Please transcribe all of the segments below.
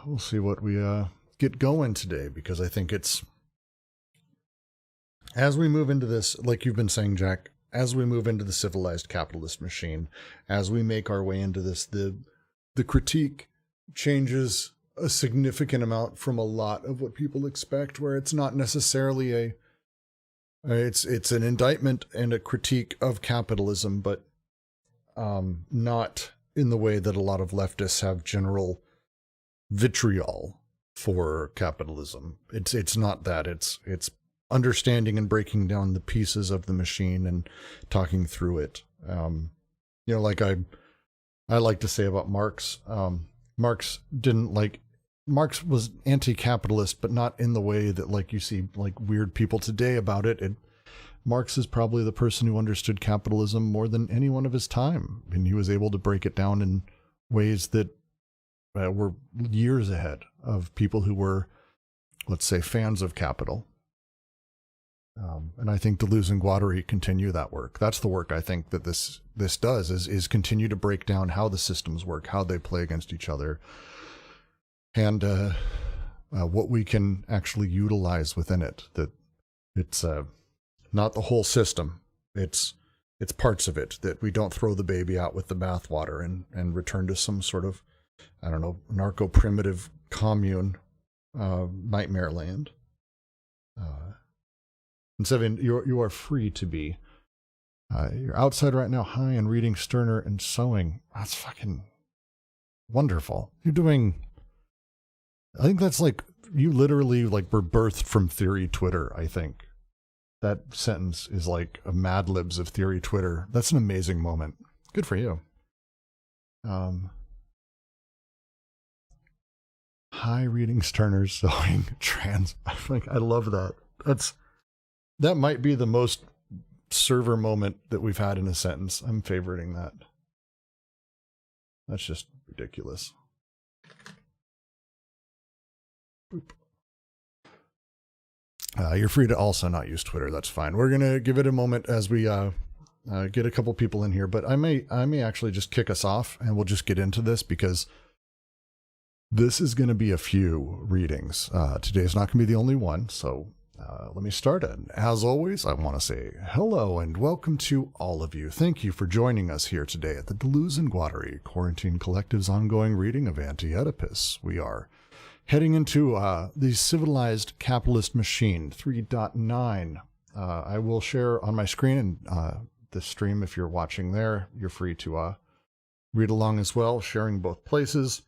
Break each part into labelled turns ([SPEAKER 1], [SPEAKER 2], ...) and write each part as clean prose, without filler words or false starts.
[SPEAKER 1] we'll see what we get going today, because I think it's, as we move into this, like you've been saying, Jack, as we move into the civilized capitalist machine, as we make our way into this, the critique changes a significant amount from a lot of what people expect, where it's not necessarily it's an indictment and a critique of capitalism, but not in the way that a lot of leftists have general vitriol for capitalism. It's not that. It's understanding and breaking down the pieces of the machine and talking through it. Like I like to say about Marx, Marx was anti-capitalist, but not in the way that like you see like weird people today about it. Marx is probably the person who understood capitalism more than anyone of his time, and he was able to break it down in ways that were years ahead of people who were, let's say, fans of capital. And I think Deleuze and Guattari continue that work. That's the work I think that this does, is continue to break down how the systems work, how they play against each other, and what we can actually utilize within it. That it's not the whole system. It's parts of it, that we don't throw the baby out with the bathwater and return to some sort of, I don't know, narco-primitive commune nightmare land. And Seven, you are free to be. You're outside right now, high and reading Stirner and sewing. That's fucking wonderful. You're doing, I think that's like, you literally like were birthed from Theory Twitter, I think. That sentence is like a Mad Libs of Theory Twitter. That's an amazing moment. Good for you. High reading Stirner, sewing, trans. I love that. That might be the most server moment that we've had in a sentence. I'm favoriting that. That's just ridiculous. Boop. You're free to also not use Twitter. That's fine. We're going to give it a moment as we get a couple people in here, but I may actually just kick us off and we'll just get into this, because this is going to be a few readings. Today's not going to be the only one, so let me start it. As always, I want to say hello and welcome to all of you. Thank you for joining us here today at the Deleuze and Guattari Quarantine Collective's ongoing reading of Anti-Oedipus. We are heading into the Civilized Capitalist Machine 3.9. I will share on my screen and the stream, if you're watching there, you're free to read along as well, sharing both places.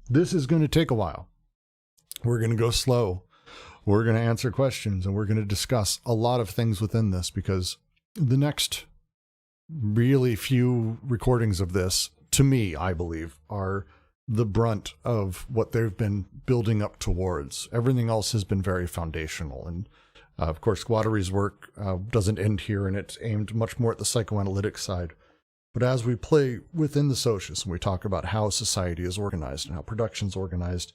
[SPEAKER 1] This is going to take a while. We're going to go slow. We're going to answer questions, and we're going to discuss a lot of things within this, because the next really few recordings of this, to me, I believe, are the brunt of what they've been building up towards. Everything else has been very foundational. And of course, Guattari's work doesn't end here, and it's aimed much more at the psychoanalytic side. But as we play within the socius and we talk about how society is organized and how production's organized,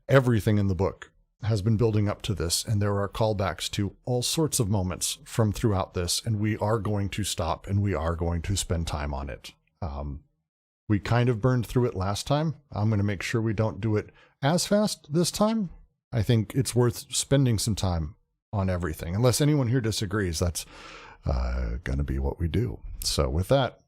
[SPEAKER 1] everything in the book has been building up to this, and there are callbacks to all sorts of moments from throughout this, and we are going to stop and we are going to spend time on it. We kind of burned through it last time. I'm going to make sure we don't do it as fast this time. I think it's worth spending some time on everything. Unless anyone here disagrees, that's going to be what we do. So with that,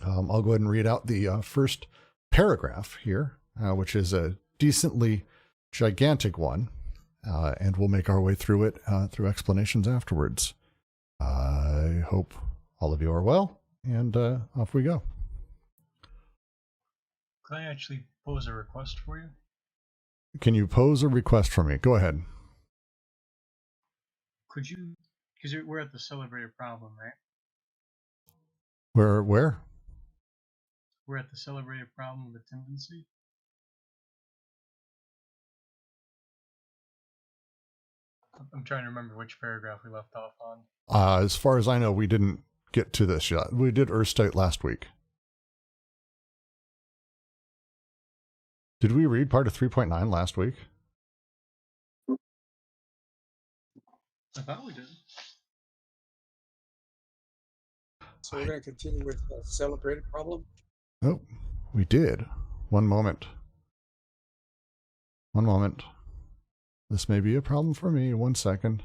[SPEAKER 1] I'll go ahead and read out the first paragraph here, which is a decently gigantic one, and we'll make our way through it through explanations afterwards. I hope all of you are well, and off we go.
[SPEAKER 2] Can I actually pose a request for you?
[SPEAKER 1] Can you pose a request for me? Go ahead.
[SPEAKER 2] Could you, because we're at the celebrated problem, right?
[SPEAKER 1] Where?
[SPEAKER 2] We're at the celebrated problem of the tendency. I'm trying to remember which paragraph we left off on.
[SPEAKER 1] As far as I know, we didn't get to this yet. We did Earthstate last week. Did we read part of 3.9 last week?
[SPEAKER 2] I thought we did.
[SPEAKER 3] So we're going to continue with the celebrated problem?
[SPEAKER 1] Oh, we did. One moment. One moment. This may be a problem for me. 1 second.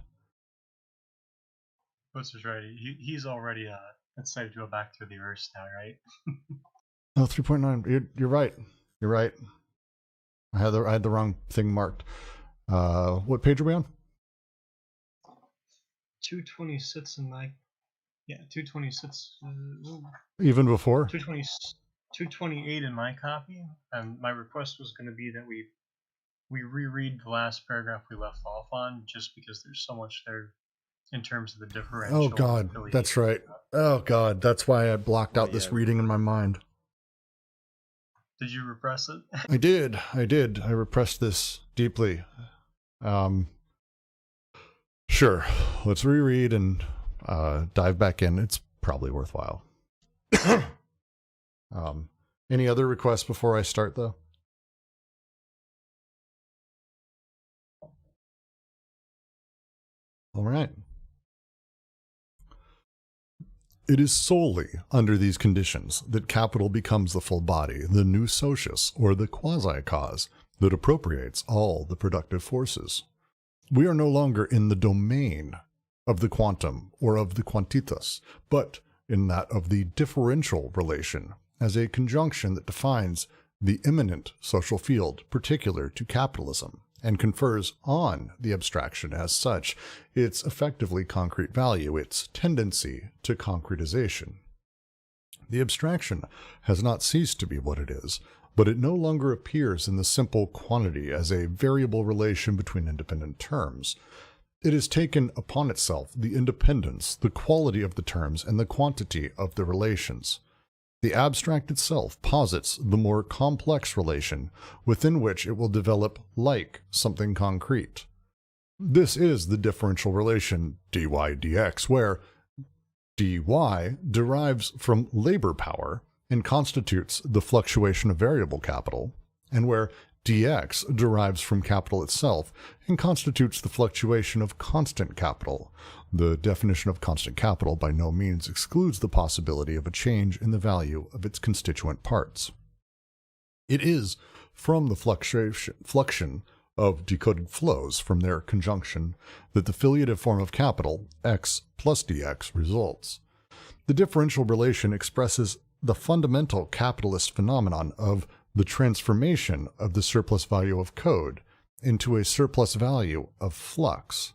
[SPEAKER 2] Buster's right. He's already decided to go back to the reverse now, right?
[SPEAKER 1] Oh, 3.9. You're right. You're right. I had the wrong thing marked. What page are we on?
[SPEAKER 2] 226 in my 226.
[SPEAKER 1] Even before
[SPEAKER 2] 228 in my copy, and my request was going to be that we reread the last paragraph we left off on, just because there's so much there in terms of the differential.
[SPEAKER 1] Oh God, that's right. Oh God, that's why I blocked out this reading in my mind.
[SPEAKER 2] Did you repress it?
[SPEAKER 1] I did. I repressed this deeply. Sure. Let's reread and dive back in. It's probably worthwhile. Any other requests before I start, though? All right. It is solely under these conditions that capital becomes the full body, the nous socius, or the quasi-cause, that appropriates all the productive forces. We are no longer in the domain of the quantum or of the quantitas, but in that of the differential relation, as a conjunction that defines the immanent social field particular to capitalism, and confers on the abstraction as such its effectively concrete value, its tendency to concretization. The abstraction has not ceased to be what it is, but it no longer appears in the simple quantity as a variable relation between independent terms. It has taken upon itself the independence, the quality of the terms, and the quantity of the relations. The abstract itself posits the more complex relation within which it will develop like something concrete. This is the differential relation dy dx, where dy derives from labor power and constitutes the fluctuation of variable capital, and where dx derives from capital itself and constitutes the fluctuation of constant capital. The definition of constant capital by no means excludes the possibility of a change in the value of its constituent parts. It is from the fluxion of decoded flows from their conjunction that the filiative form of capital, x plus dx, results. The differential relation expresses the fundamental capitalist phenomenon of the transformation of the surplus value of code into a surplus value of flux.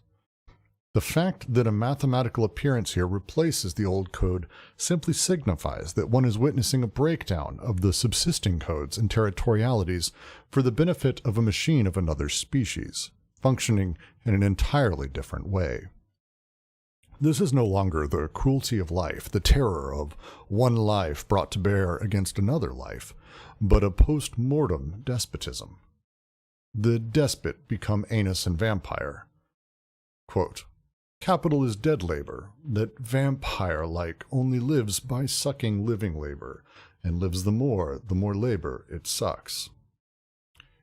[SPEAKER 1] The fact that a mathematical appearance here replaces the old code simply signifies that one is witnessing a breakdown of the subsisting codes and territorialities for the benefit of a machine of another species, functioning in an entirely different way. This is no longer the cruelty of life, the terror of one life brought to bear against another life, but a post-mortem despotism. The despot become anus and vampire. Quote, capital is dead labor, that vampire-like only lives by sucking living labor, and lives the more labor it sucks.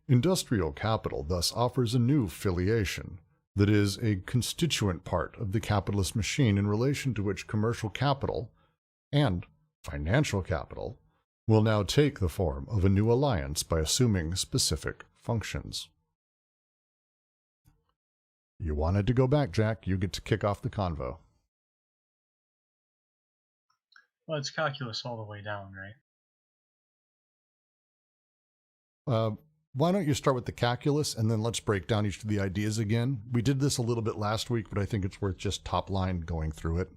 [SPEAKER 1] Industrial capital thus offers a new filiation, that is a constituent part of the capitalist machine in relation to which commercial capital and financial capital will now take the form of a new alliance by assuming specific functions. You wanted to go back, Jack. You get to kick off the convo.
[SPEAKER 2] Well, it's calculus all the way down,
[SPEAKER 1] right? Why don't you start with the calculus, and then let's break down each of the ideas again. We did this a little bit last week, but I think it's worth just top line going through it.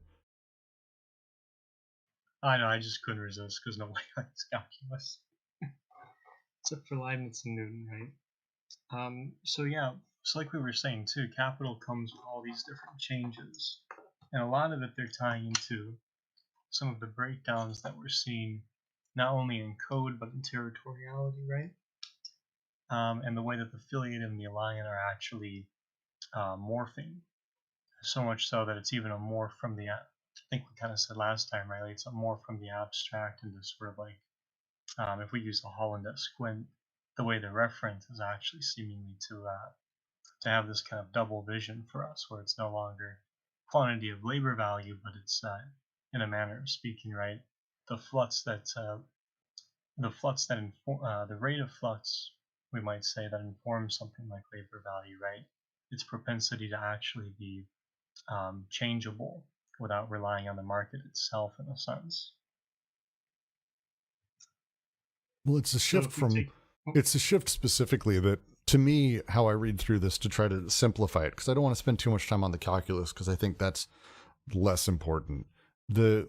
[SPEAKER 2] I know, I just couldn't resist because nobody likes calculus. Except for Leibniz and Newton, right? So like we were saying too, capital comes with all these different changes. And a lot of it they're tying into some of the breakdowns that we're seeing, not only in code, but in territoriality, right? And the way that the affiliate and the alliant are actually morphing. So much so that it's even a morph from the, I think we kind of said last time, right? It's a morph from the abstract into sort of like, if we use a Hollandet squint, the way the reference is actually seemingly to have this kind of double vision for us, where it's no longer quantity of labor value, but it's, in a manner of speaking, right, the flux that the flux that the rate of flux, we might say, that informs something like labor value, right? Its propensity to actually be changeable without relying on the market itself, in a sense.
[SPEAKER 1] Well, it's a
[SPEAKER 2] So
[SPEAKER 1] shift
[SPEAKER 2] if we
[SPEAKER 1] from,
[SPEAKER 2] take,
[SPEAKER 1] it's a shift specifically that, to me, how I read through this to try to simplify it, because I don't want to spend too much time on the calculus, because I think that's less important. The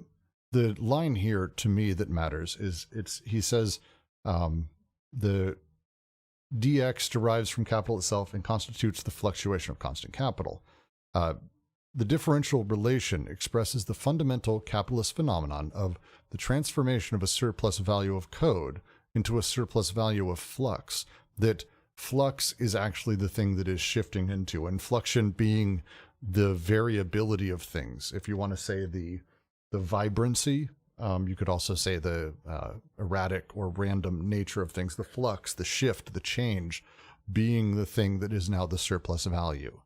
[SPEAKER 1] line here to me that matters is he says the dx derives from capital itself and constitutes the fluctuation of constant capital. The differential relation expresses the fundamental capitalist phenomenon of the transformation of a surplus value of code into a surplus value of flux, that flux is actually the thing that is shifting into, and fluxion being the variability of things. If you want to say the vibrancy, you could also say the erratic or random nature of things, the flux, the shift, the change being the thing that is now the surplus value.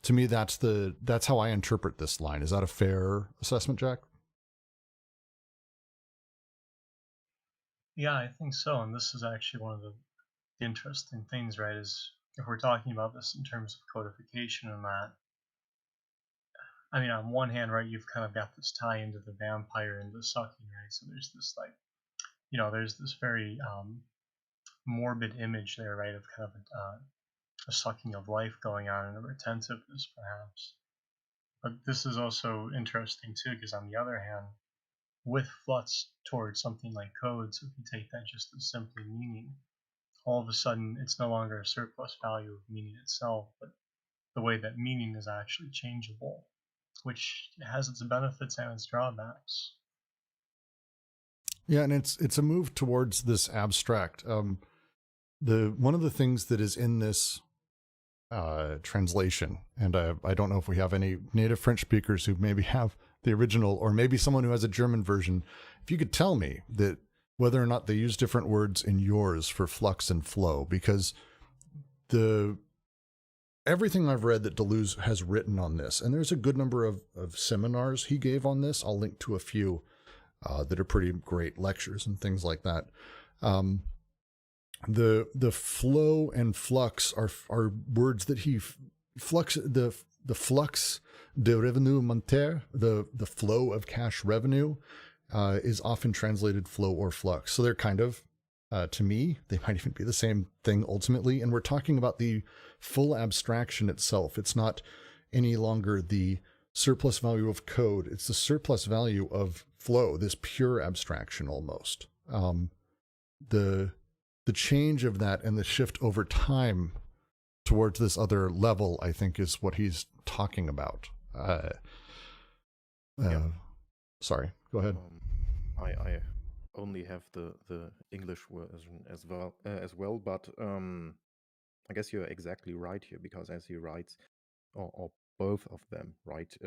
[SPEAKER 1] To me, that's how I interpret this line. Is that a fair assessment, Jack?
[SPEAKER 2] yeah, I think so. And this is actually one of the interesting things, right? Is if we're talking about this in terms of codification and that, I mean, on one hand, right, you've kind of got this tie into the vampire and the sucking, right? So there's this like, there's this very morbid image there, right, of kind of a sucking of life going on and a retentiveness, perhaps. But this is also interesting too, because on the other hand, with flux towards something like code, so if you take that just as simply meaning, all of a sudden it's no longer a surplus value of meaning itself, but the way that meaning is actually changeable, which has its benefits and its drawbacks.
[SPEAKER 1] Yeah, and it's a move towards this abstract. The one of the things that is in this translation, and I don't know if we have any native French speakers who maybe have the original, or maybe someone who has a German version. If you could tell me that whether or not they use different words in yours for flux and flow, because everything I've read that Deleuze has written on this, and there's a good number of seminars he gave on this. I'll link to a few that are pretty great lectures and things like that. The flow and flux are words that he flux the flux de revenu monetaire, the flow of cash revenue, is often translated flow or flux. So they're kind of, to me, they might even be the same thing ultimately. And we're talking about the full abstraction itself. It's not any longer the surplus value of code. It's the surplus value of flow, this pure abstraction almost. The change of that and the shift over time towards this other level, I think, is what he's talking about. Sorry, go ahead.
[SPEAKER 3] I only have the English version as well, but I guess you're exactly right here, because as he writes, or both of them write,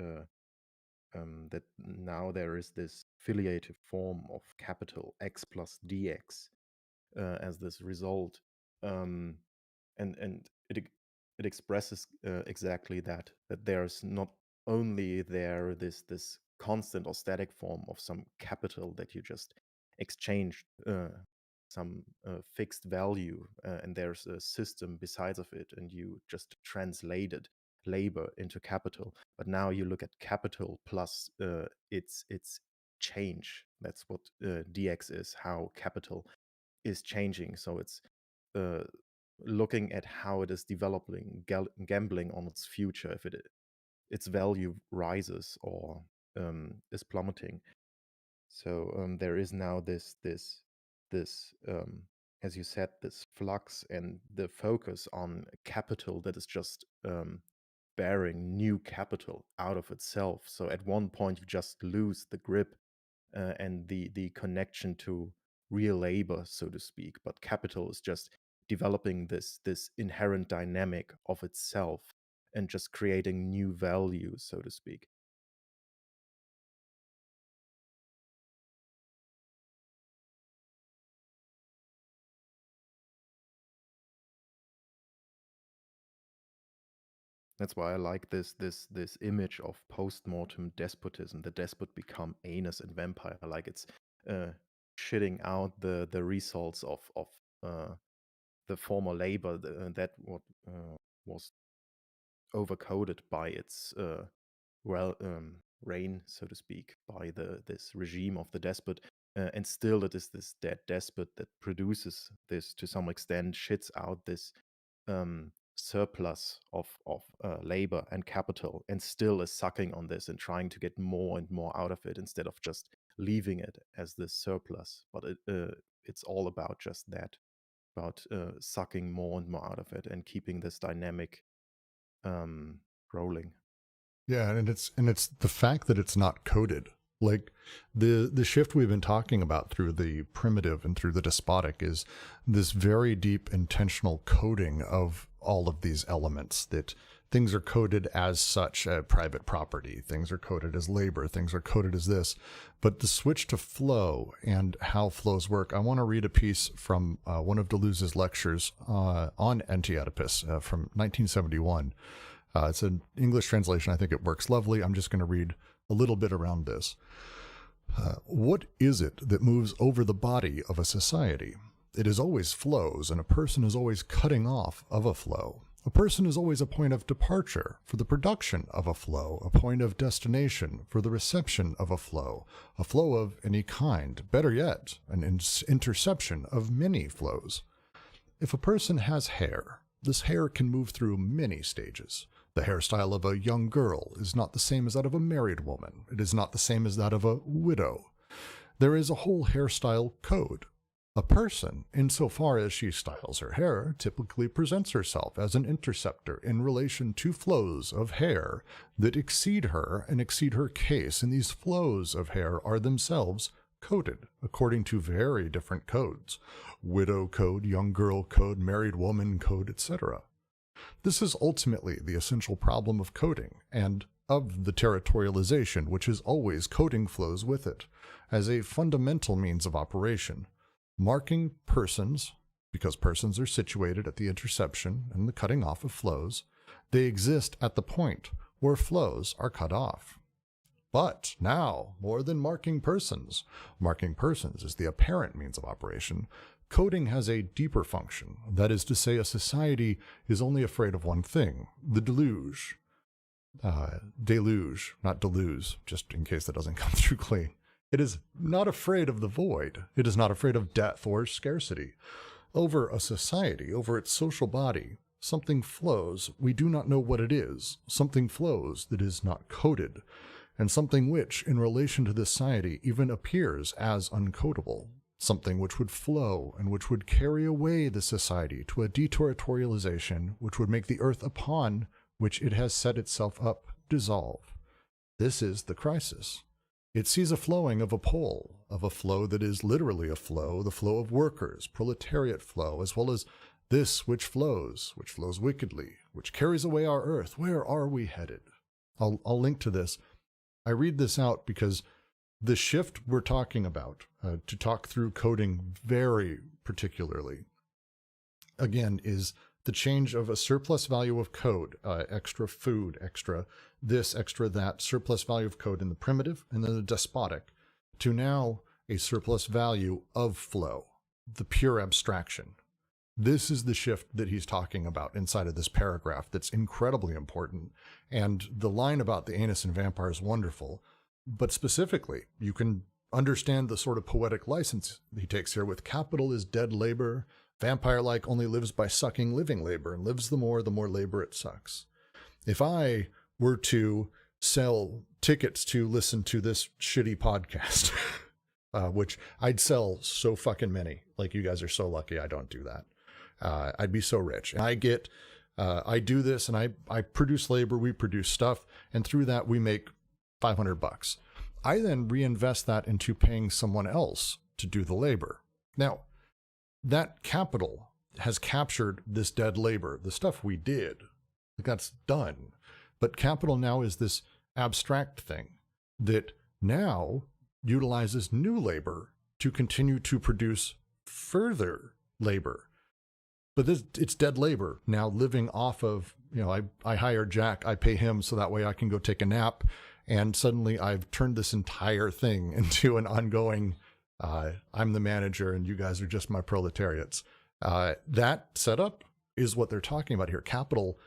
[SPEAKER 3] that now there is this filiative form of capital X plus dx as this result, and it expresses exactly that there's not only this constant or static form of some capital that you just exchange some fixed value, and there's a system besides of it, and you just translated labor into capital. But now you look at capital plus its change. That's what dx is, how capital is changing. So it's looking at how it is developing, gambling on its future, if its value rises or is plummeting. So there is now this as you said, this flux and the focus on capital that is just bearing new capital out of itself. So at one point you just lose the grip and the connection to real labor, so to speak. But capital is just developing this inherent dynamic of itself and just creating new value, so to speak. That's why I like this image of post-mortem despotism. The despot become anus and vampire. Like it's shitting out the results of the former labor that what was overcoded by its reign, so to speak, by this regime of the despot. And still it is this dead despot that produces this, to some extent, shits out this surplus of labor and capital, and still is sucking on this and trying to get more and more out of it instead of just leaving it as this surplus. But it's all about just that, about sucking more and more out of it and keeping this dynamic rolling.
[SPEAKER 1] Yeah, and it's the fact that it's not coded. Like the shift we've been talking about through the primitive and through the despotic is this very deep intentional coding of all of these elements, that things are coded as such, private property, things are coded as labor, things are coded as this. But the switch to flow and how flows work, I want to read a piece from one of Deleuze's lectures on Anti-Oedipus from 1971. It's an English translation. I think it works lovely. I'm just going to read a little bit around this. What is it that moves over the body of a society? It is always flows, and a person is always cutting off of a flow. A person is always a point of departure for the production of a flow, a point of destination for the reception of a flow of any kind, better yet, an interception of many flows. If a person has hair, this hair can move through many stages. The hairstyle of a young girl is not the same as that of a married woman. It is not the same as that of a widow. There is a whole hairstyle code. A person, insofar as she styles her hair, typically presents herself as an interceptor in relation to flows of hair that exceed her and exceed her case, and these flows of hair are themselves coded according to very different codes: widow code, young girl code, married woman code, etc. This is ultimately the essential problem of coding and of the territorialization, which is always coding flows with it, as a fundamental means of operation. Marking persons, because persons are situated at the interception and the cutting off of flows, they exist at the point where flows are cut off. But now, more than marking persons is the apparent means of operation. Coding has a deeper function. That is to say, a society is only afraid of one thing: the deluge. Deluge, not Deleuze, just in case that doesn't come through clean. It is not afraid of the void. It is not afraid of death or scarcity. Over a society, over its social body, something flows. We do not know what it is. Something flows that is not coded, and something which, in relation to this society, even appears as uncodable. Something which would flow and which would carry away the society to a deterritorialization which would make the earth upon which it has set itself up dissolve. This is the crisis. It sees a flowing of a pole, of a flow that is literally a flow, the flow of workers, proletariat flow, as well as this which flows wickedly, which carries away our earth. Where are we headed? I'll link to this. I read this out because the shift we're talking about, to talk through coding very particularly, again, is the change of a surplus value of code, extra food, extra this, extra that, surplus value of code in the primitive and then the despotic, to now a surplus value of flow, the pure abstraction. This is the shift that he's talking about inside of this paragraph that's incredibly important. And the line about the anus and vampire is wonderful. But specifically, you can understand the sort of poetic license he takes here with capital is dead labor, vampire-like only lives by sucking living labor, and lives the more labor it sucks. If I were to sell tickets to listen to this shitty podcast, which I'd sell so fucking many, like you guys are so lucky I don't do that. I'd be so rich. And I do this and I produce labor, we produce stuff, and through that we make $500. I then reinvest that into paying someone else to do the labor. Now, that capital has captured this dead labor, the stuff we did, that's done. But capital now is this abstract thing that now utilizes new labor to continue to produce further labor. But it's dead labor now living off of, I hire Jack, I pay him so that way I can go take a nap. And suddenly I've turned this entire thing into an ongoing I'm the manager and you guys are just my proletariats. That setup is what they're talking about here. Capital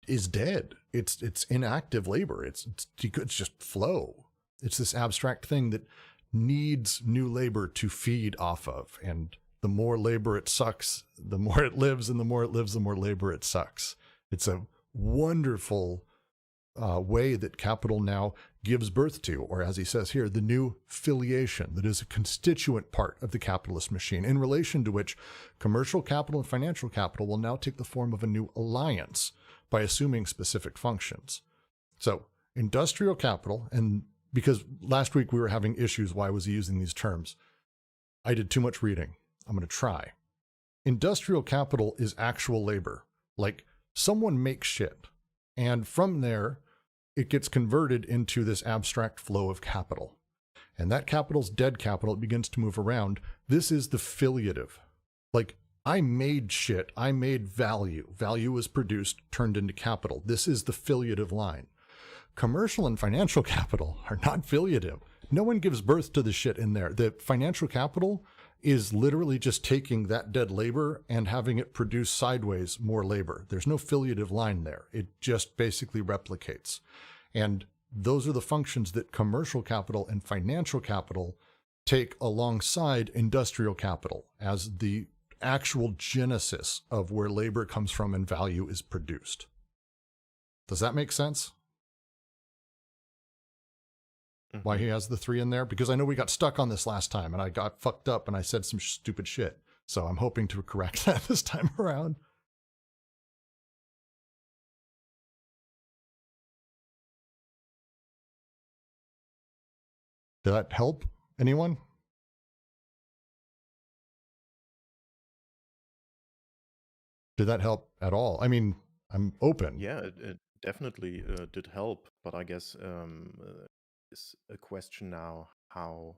[SPEAKER 1] is dead. It's inactive labor. It's just flow. It's this abstract thing that needs new labor to feed off of. And the more labor it sucks, the more it lives, and the more it lives, the more labor it sucks. It's a wonderful way that capital now gives birth to, or as he says here, the new filiation that is a constituent part of the capitalist machine, in relation to which commercial capital and financial capital will now take the form of a new alliance by assuming specific functions. So industrial capital, and because last week we were having issues, why was he using these terms? I did too much reading. I'm going to try. Industrial capital is actual labor. Like someone makes shit, and from there, it gets converted into this abstract flow of capital. And that capital's dead capital. It begins to move around. This is the filiative. Like, I made shit. I made value. Value was produced, turned into capital. This is the filiative line. Commercial and financial capital are not filiative. No one gives birth to the shit in there. The financial capital is literally just taking that dead labor and having it produce sideways more labor. There's no filiative line there. It just basically replicates. And those are the functions that commercial capital and financial capital take alongside industrial capital as the actual genesis of where labor comes from and value is produced. Does that make sense? Why he has the three in there? Because I know we got stuck on this last time and I got fucked up and I said some stupid shit. So I'm hoping to correct that this time around. Did that help anyone? Did that help at all? I mean, I'm open.
[SPEAKER 3] Yeah, it definitely did help, but I guess is a question now how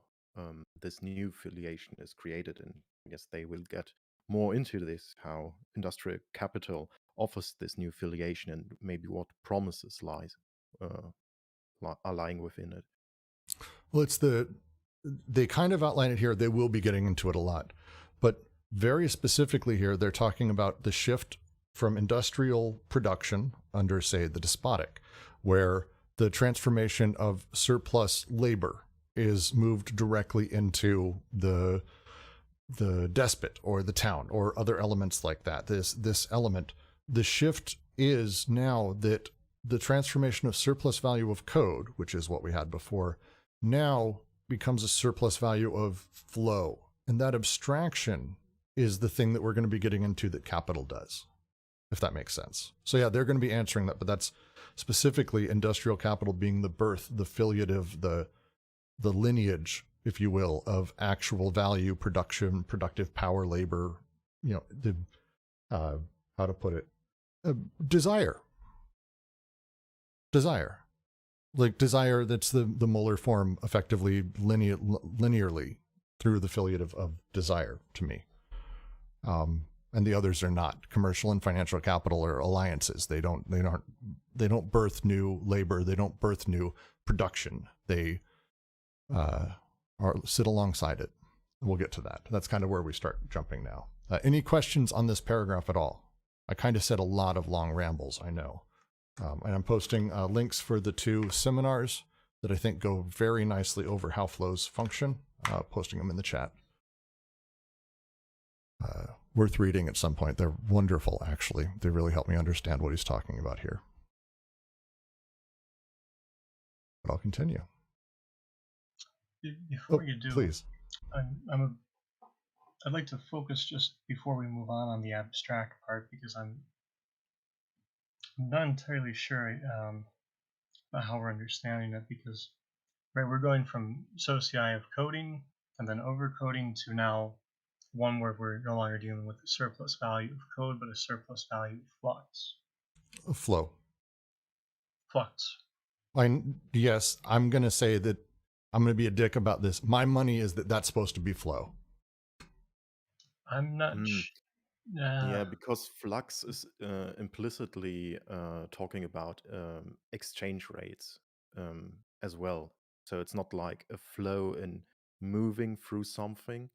[SPEAKER 3] this new filiation is created, and I guess they will get more into this, how industrial capital offers this new filiation and maybe what promises are lying within it.
[SPEAKER 1] Well, they kind of outline it here. They will be getting into it a lot, but very specifically here, they're talking about the shift from industrial production under, say, the despotic, where the transformation of surplus labor is moved directly into the despot or the town or other elements like that. This element, the shift is now that the transformation of surplus value of code, which is what we had before, now becomes a surplus value of flow. And that abstraction is the thing that we're going to be getting into that capital does, if that makes sense. So yeah, they're going to be answering that, but that's specifically industrial capital being the birth, the filiative, the lineage, if you will, of actual value, production, productive power, labor, how to put it, desire. Like desire, that's the molar form effectively linearly through the filiative of desire to me. And the others are not. Commercial and financial capital are alliances. They don't birth new labor. They don't birth new production. They sit alongside it. We'll get to that. That's kind of where we start jumping now. Any questions on this paragraph at all? I kind of said a lot of long rambles, I know. And I'm posting links for the two seminars that I think go very nicely over how flows function, posting them in the chat. Worth reading at some point. They're wonderful, actually. They really help me understand what he's talking about here. But I'll continue.
[SPEAKER 2] Before you do,
[SPEAKER 1] please.
[SPEAKER 2] I'd like to focus just before we move on the abstract part, because I'm not entirely sure about how we're understanding it, because we're going from socii of coding and then overcoding to now one where we're no longer dealing with the surplus value of code, but a surplus value of flux.
[SPEAKER 1] Flow.
[SPEAKER 2] Flux.
[SPEAKER 1] Yes, I'm going to say that I'm going to be a dick about this. My money is that's supposed to be flow.
[SPEAKER 2] I'm not
[SPEAKER 3] yeah, because flux is implicitly talking about exchange rates as well. So it's not like a flow in moving through something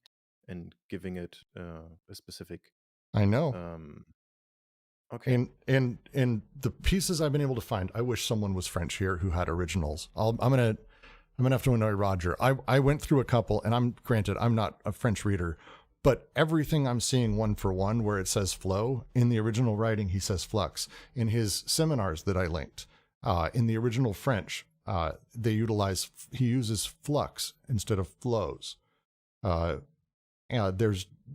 [SPEAKER 3] and giving it a specific.
[SPEAKER 1] I know.
[SPEAKER 3] Okay.
[SPEAKER 1] And the pieces I've been able to find, I wish someone was French here who had originals. I'm gonna have to annoy Roger. I went through a couple, and I'm not a French reader, but everything I'm seeing one for one where it says flow, in the original writing he says flux. In his seminars that I linked, in the original French, he uses flux instead of flows.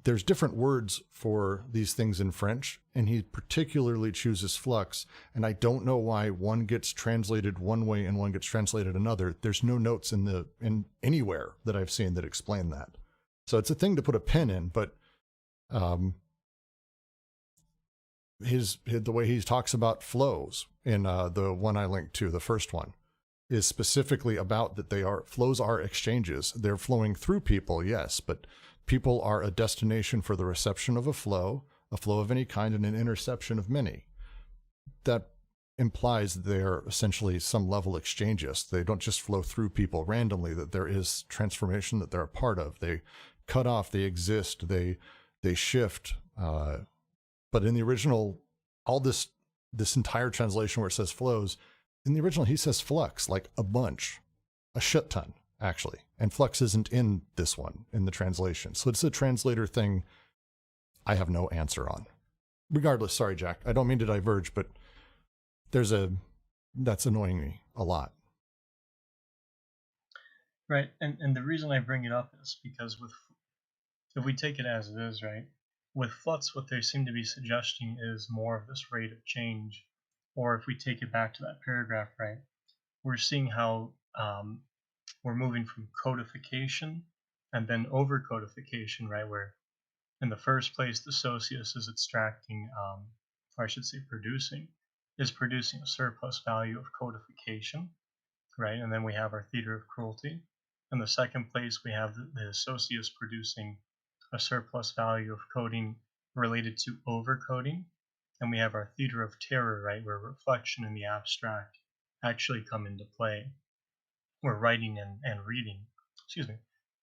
[SPEAKER 1] There's different words for these things in French, and he particularly chooses flux. And I don't know why one gets translated one way and one gets translated another. There's no notes in anywhere that I've seen that explain that. So it's a thing to put a pin in, but the way he talks about flows in the one I linked to, the first one, is specifically about that flows are exchanges. They're flowing through people, yes, but people are a destination for the reception of a flow of any kind, and an interception of many. That implies they're essentially some level exchanges. They don't just flow through people randomly, that there is transformation that they're a part of. They cut off, they exist, they shift. But in the original, all this entire translation where it says flows, in the original he says flux, like a bunch, a shit ton, actually. And flux isn't in this one, in the translation. So it's a translator thing I have no answer on. Regardless, sorry, Jack, I don't mean to diverge, but that's annoying me a lot.
[SPEAKER 2] Right, and the reason I bring it up is because if we take it as it is, right, with flux, what they seem to be suggesting is more of this rate of change. Or if we take it back to that paragraph, right, we're seeing how we're moving from codification and then over codification, right, where in the first place the socius is extracting, or I should say producing a surplus value of codification, right, and then we have our theater of cruelty. In the second place, we have the socius producing a surplus value of coding related to overcoding, and we have our theater of terror, right, where reflection and the abstract actually come into play, where writing and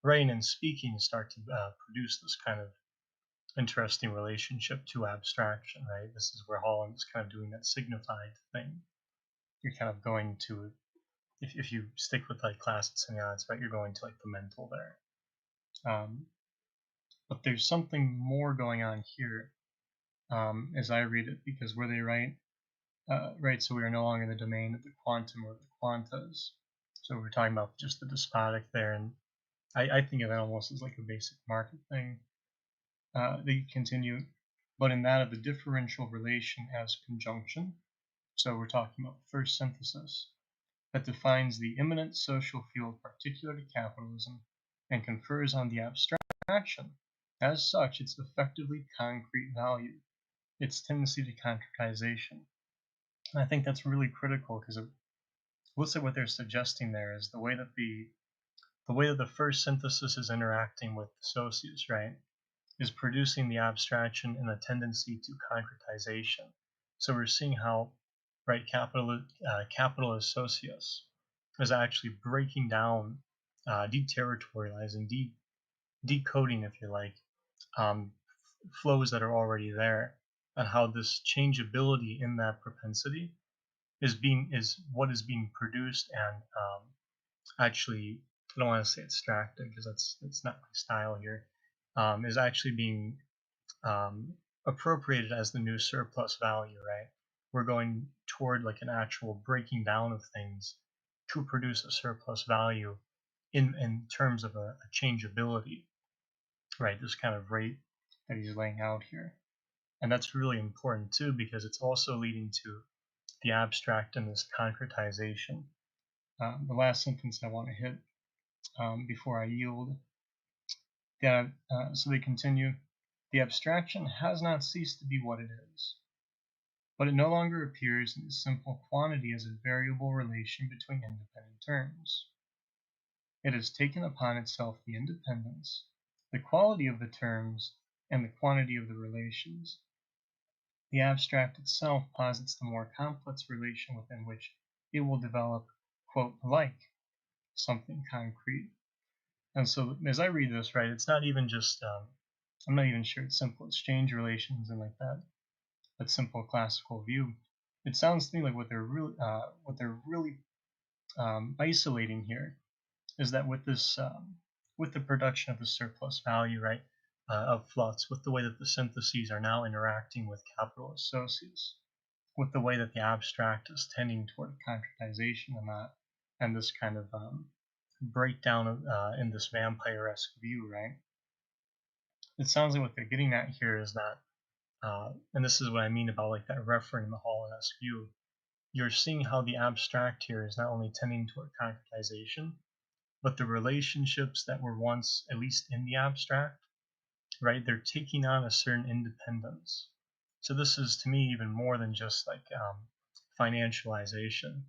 [SPEAKER 2] writing and speaking start to produce this kind of interesting relationship to abstraction, right? This is where Holland is kind of doing that signified thing. You're kind of going to, if you stick with like classic semiotics, right, you're going to like the mental there. But there's something more going on here, as I read it, because where they write, so we are no longer in the domain of the quantum or the quantas. So we're talking about just the despotic there, and I think of that almost as like a basic market thing. They continue, but in that of the differential relation as conjunction. So we're talking about the first synthesis that defines the immanent social field particular to capitalism and confers on the abstraction, as such, its effectively concrete value, its tendency to concretization. And I think that's really critical because it looks at what they're suggesting there is the way that the first synthesis is interacting with the socius, right, is producing the abstraction and a tendency to concretization. So we're seeing how, right, capitalist socius is actually breaking down, deterritorializing, decoding, if you like, flows that are already there, and how this changeability in that propensity is what is being produced and actually, I don't want to say extracted because that's not my style here, is actually being appropriated as the new surplus value, right? We're going toward like an actual breaking down of things to produce a surplus value in terms of a changeability, right? This kind of rate that he's laying out here. And that's really important too, because it's also leading to the abstract and this concretization. The last sentence I want to hit before I yield. So they continue, the abstraction has not ceased to be what it is, but it no longer appears in the simple quantity as a variable relation between independent terms. It has taken upon itself the independence, the quality of the terms, and the quantity of the relations. The abstract itself posits the more complex relation within which it will develop, quote, like something concrete. And so as I read this, right, it's not even just, I'm not even sure it's simple exchange relations and like that simple classical view. It sounds to me like what they're really isolating here is that with this, with the production of the surplus value, right, of flux, with the way that the syntheses are now interacting with capital associates, with the way that the abstract is tending toward concretization and that, and this kind of breakdown of, in this vampire-esque view, right? It sounds like what they're getting at here is that, and this is what I mean about like that referring the Hall-esque view. You're seeing how the abstract here is not only tending toward concretization, but the relationships that were once, at least in the abstract, right, they're taking on a certain independence. So this is to me even more than just like financialization,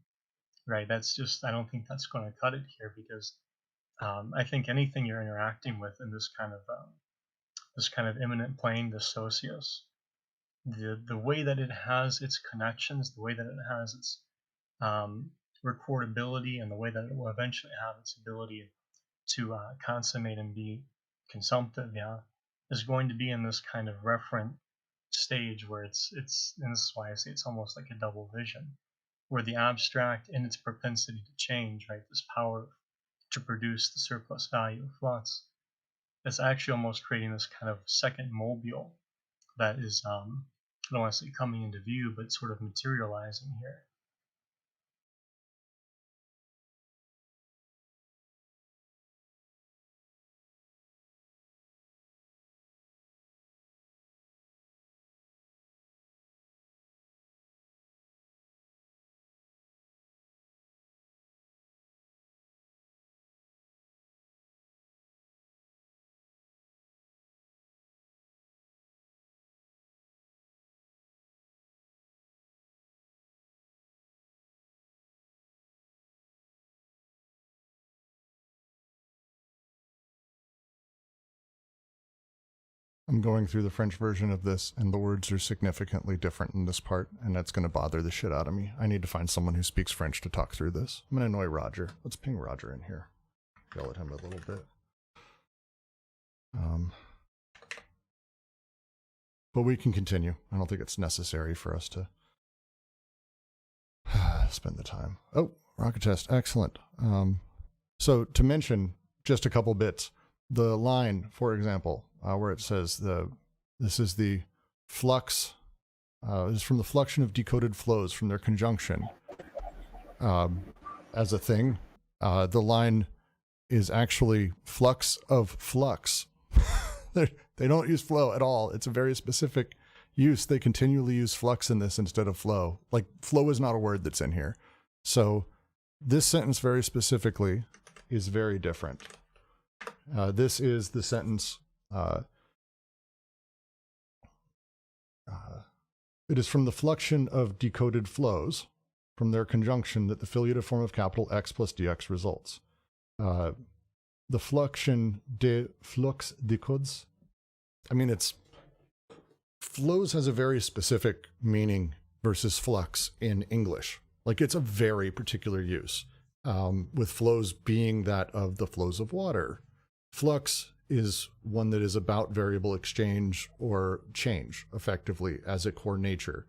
[SPEAKER 2] right? That's just, I don't think that's going to cut it here, because I think anything you're interacting with in this kind of immanent plane, the socius, the way that it has its connections, the way that it has its recordability, and the way that it will eventually have its ability to consummate and be consumptive, yeah, is going to be in this kind of referent stage where it's, and this is why I say it's almost like a double vision, where the abstract in its propensity to change, right, this power to produce the surplus value of flux, it's actually almost creating this kind of second mobile that is, I don't want to say coming into view, but sort of materializing here.
[SPEAKER 1] I'm going through the French version of this, and the words are significantly different in this part, and that's going to bother the shit out of me. I need to find someone who speaks French to talk through this. I'm going to annoy Roger. Let's ping Roger in here. Yell at him a little bit. But we can continue. I don't think it's necessary for us to spend the time. Oh, rocket test. Excellent. So to mention just a couple bits, the line, for example, where it says this is the flux, this is from the fluxion of decoded flows from their conjunction as a thing. The line is actually flux of flux. They don't use flow at all. It's a very specific use. They continually use flux in this instead of flow. Like, flow is not a word that's in here. So this sentence very specifically is very different. This is the sentence, it is from the fluxion of decoded flows from their conjunction that the filiative form of capital X plus dx results. The fluxion de flux decodes, I mean, it's flows has a very specific meaning versus flux in English. Like, it's a very particular use, with flows being that of the flows of water. Flux is one that is about variable exchange or change, effectively, as a core nature.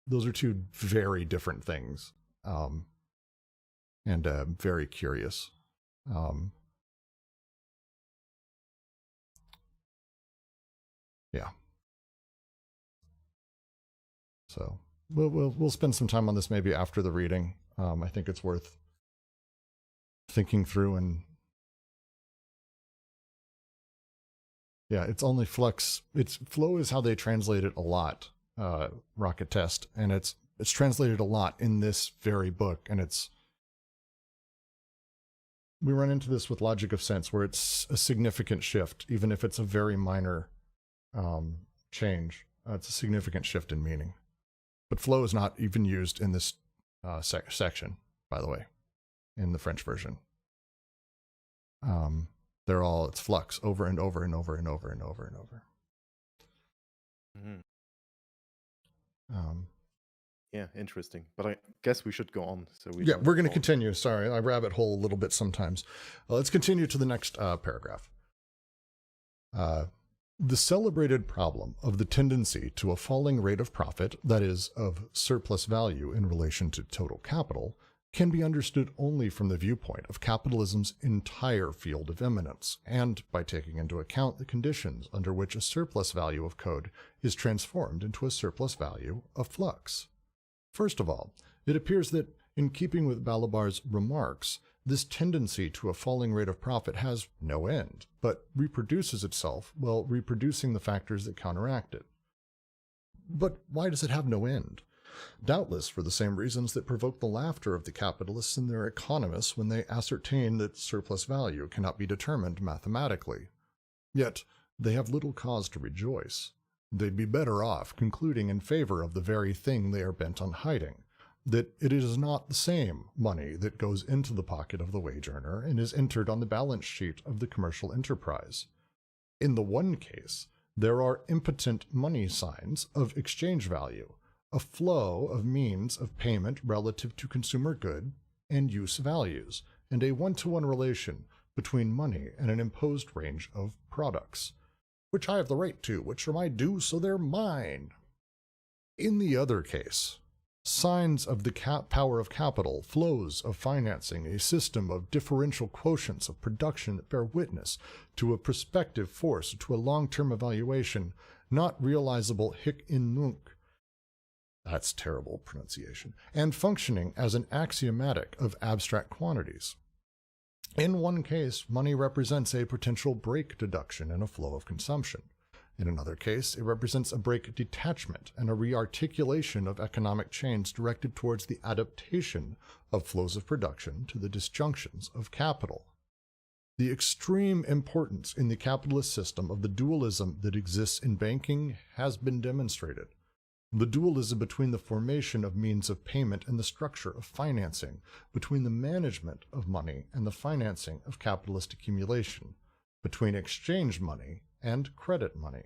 [SPEAKER 1] Those are two very different things, and very curious. Yeah. So we'll spend some time on this maybe after the reading. I think it's worth thinking through, and yeah, it's only flux. It's flow is how they translate it a lot, rocket test, and it's translated a lot in this very book, and we run into this with logic of sense, where it's a significant shift, even if it's a very minor change. It's a significant shift in meaning. But flow is not even used in this section, by the way, in the French version. It's flux over and over and over and over and over and over.
[SPEAKER 3] Mm-hmm. Yeah, interesting. But I guess we should go on. So we
[SPEAKER 1] Yeah,
[SPEAKER 3] don't
[SPEAKER 1] we're going to
[SPEAKER 3] fall-
[SPEAKER 1] continue. Sorry, I rabbit hole a little bit sometimes. Let's continue to the next paragraph. The celebrated problem of the tendency to a falling rate of profit, that is, of surplus value in relation to total capital, can be understood only from the viewpoint of capitalism's entire field of immanence, and by taking into account the conditions under which a surplus value of code is transformed into a surplus value of flux. First of all, it appears that, in keeping with Balabar's remarks, this tendency to a falling rate of profit has no end, but reproduces itself while reproducing the factors that counteract it. But why does it have no end? Doubtless for the same reasons that provoke the laughter of the capitalists and their economists when they ascertain that surplus value cannot be determined mathematically. Yet they have little cause to rejoice. They'd be better off concluding in favor of the very thing they are bent on hiding, that it is not the same money that goes into the pocket of the wage earner and is entered on the balance sheet of the commercial enterprise. In the one case, there are impotent money signs of exchange value, a flow of means of payment relative to consumer good and use values, and a one-to-one relation between money and an imposed range of products, which I have the right to, which are my due, so they're mine. In the other case, signs of the power of capital, flows of financing, a system of differential quotients of production that bear witness to a prospective force, to a long-term evaluation, not realizable hic in nunc. That's terrible pronunciation. And functioning as an axiomatic of abstract quantities. In one case, money represents a potential break deduction in a flow of consumption. In another case, it represents a break detachment and a rearticulation of economic chains directed towards the adaptation of flows of production to the disjunctions of capital. The extreme importance in the capitalist system of the dualism that exists in banking has been demonstrated. The dualism between the formation of means of payment and the structure of financing, between the management of money and the financing of capitalist accumulation, between exchange money and credit money.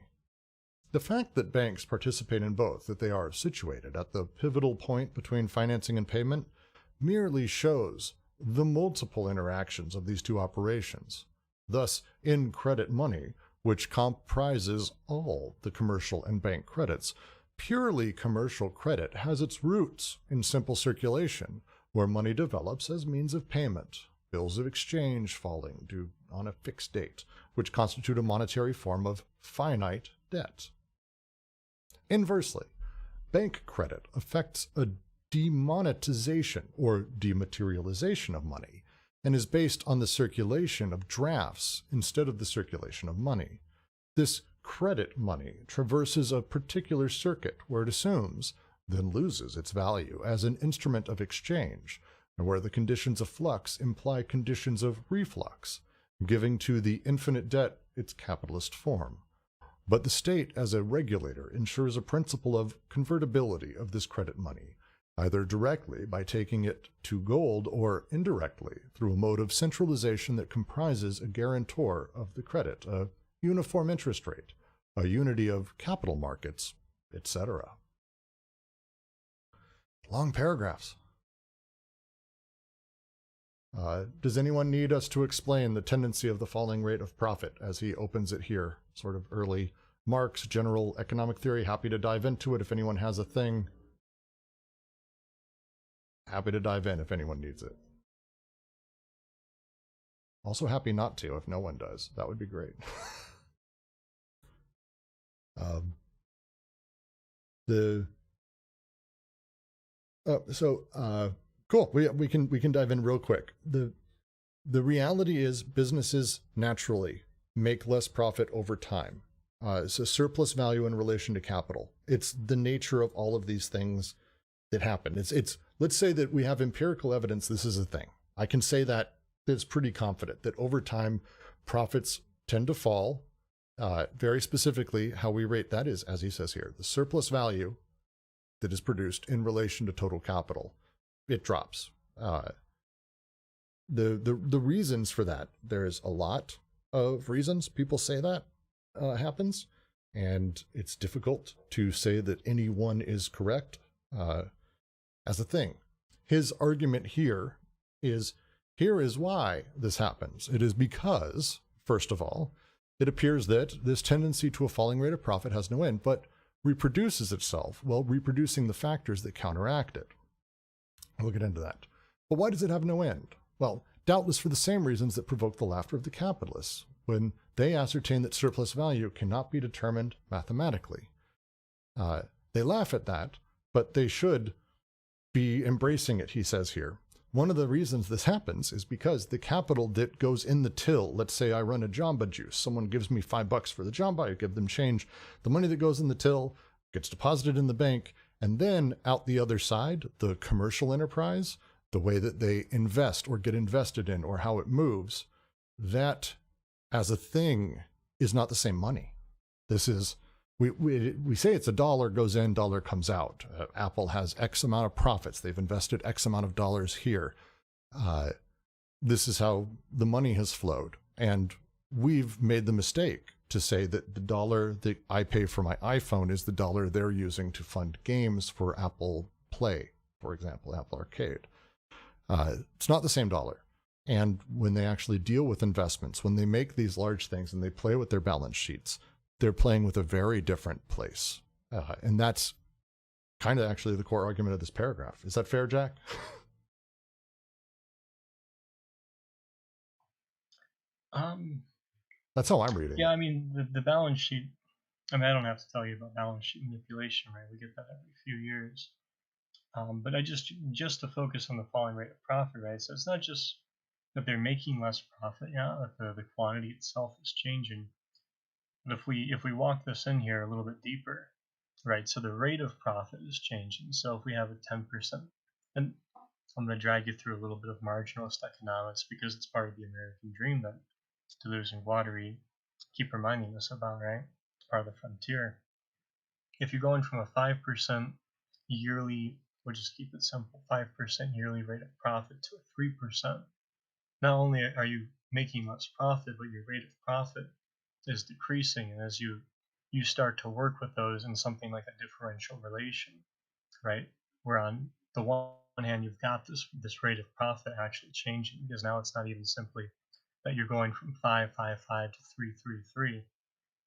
[SPEAKER 1] The fact that banks participate in both, that they are situated at the pivotal point between financing and payment, merely shows the multiple interactions of these two operations. Thus, in credit money, which comprises all the commercial and bank credits, purely commercial credit has its roots in simple circulation, where money develops as means of payment, bills of exchange falling due on a fixed date, which constitute a monetary form of finite debt. Inversely, bank credit affects a demonetization or dematerialization of money, and is based on the circulation of drafts instead of the circulation of money. This credit money traverses a particular circuit where it assumes, then loses its value as an instrument of exchange, and where the conditions of flux imply conditions of reflux, giving to the infinite debt its capitalist form. But the state as a regulator ensures a principle of convertibility of this credit money, either directly by taking it to gold or indirectly through a mode of centralization that comprises a guarantor of the credit, a uniform interest rate, a unity of capital markets, etc. Long paragraphs. Does anyone need us to explain the tendency of the falling rate of profit as he opens it here, sort of early Marx, general economic theory? Happy to dive into it if anyone has a thing. Happy to dive in if anyone needs it. Also happy not to if no one does. That would be great. Cool. We can dive in real quick. The reality is businesses naturally make less profit over time. It's a surplus value in relation to capital. It's the nature of all of these things that happen. It's let's say that we have empirical evidence this is a thing. I can say that it's pretty confident that over time profits tend to fall. Very specifically, how we rate that is, as he says here, the surplus value that is produced in relation to total capital. It drops. The reasons for that, there's a lot of reasons people say that happens, and it's difficult to say that any one is correct. as a thing. His argument here is why this happens. It is because, first of all, it appears that this tendency to a falling rate of profit has no end, but reproduces itself while reproducing the factors that counteract it. We'll get into that. But why does it have no end? Well, doubtless for the same reasons that provoke the laughter of the capitalists, when they ascertain that surplus value cannot be determined mathematically. They laugh at that, but they should be embracing it, he says here. One of the reasons this happens is because the capital that goes in the till, let's say I run a Jamba Juice, someone gives me $5 for the Jamba, I give them change. The money that goes in the till gets deposited in the bank, and then out the other side, the commercial enterprise, the way that they invest or get invested in or how it moves, that as a thing is not the same money. This is, we say it's $1 goes in, $1 comes out. Apple has X amount of profits. They've invested X amount of dollars here. This is how the money has flowed. And we've made the mistake to say that the dollar that I pay for my iPhone is the dollar they're using to fund games for Apple Play, for example, Apple Arcade. It's not the same dollar. And when they actually deal with investments, when they make these large things and they play with their balance sheets, they're playing with a very different place. And that's kind of actually the core argument of this paragraph. Is that fair, Jack? That's how I'm reading it.
[SPEAKER 2] Yeah, I mean, the balance sheet, I mean, I don't have to tell you about balance sheet manipulation, right? We get that every few years. But I just to focus on the falling rate of profit, right? So it's not just that they're making less profit, yeah, that the quantity itself is changing. But if we walk this in here a little bit deeper, right? So the rate of profit is changing. So if we have a 10%, and I'm going to drag you through a little bit of marginalist economics because it's part of the American dream that Deleuze and Guattari keep reminding us about, right? It's part of the frontier. If you're going from a 5% yearly, we'll just keep it simple, 5% yearly rate of profit to a 3%, not only are you making less profit, but your rate of profit is decreasing. And as you start to work with those in something like a differential relation, right? Where on the one hand, you've got this rate of profit actually changing, because now it's not even simply that you're going from 555 to 333,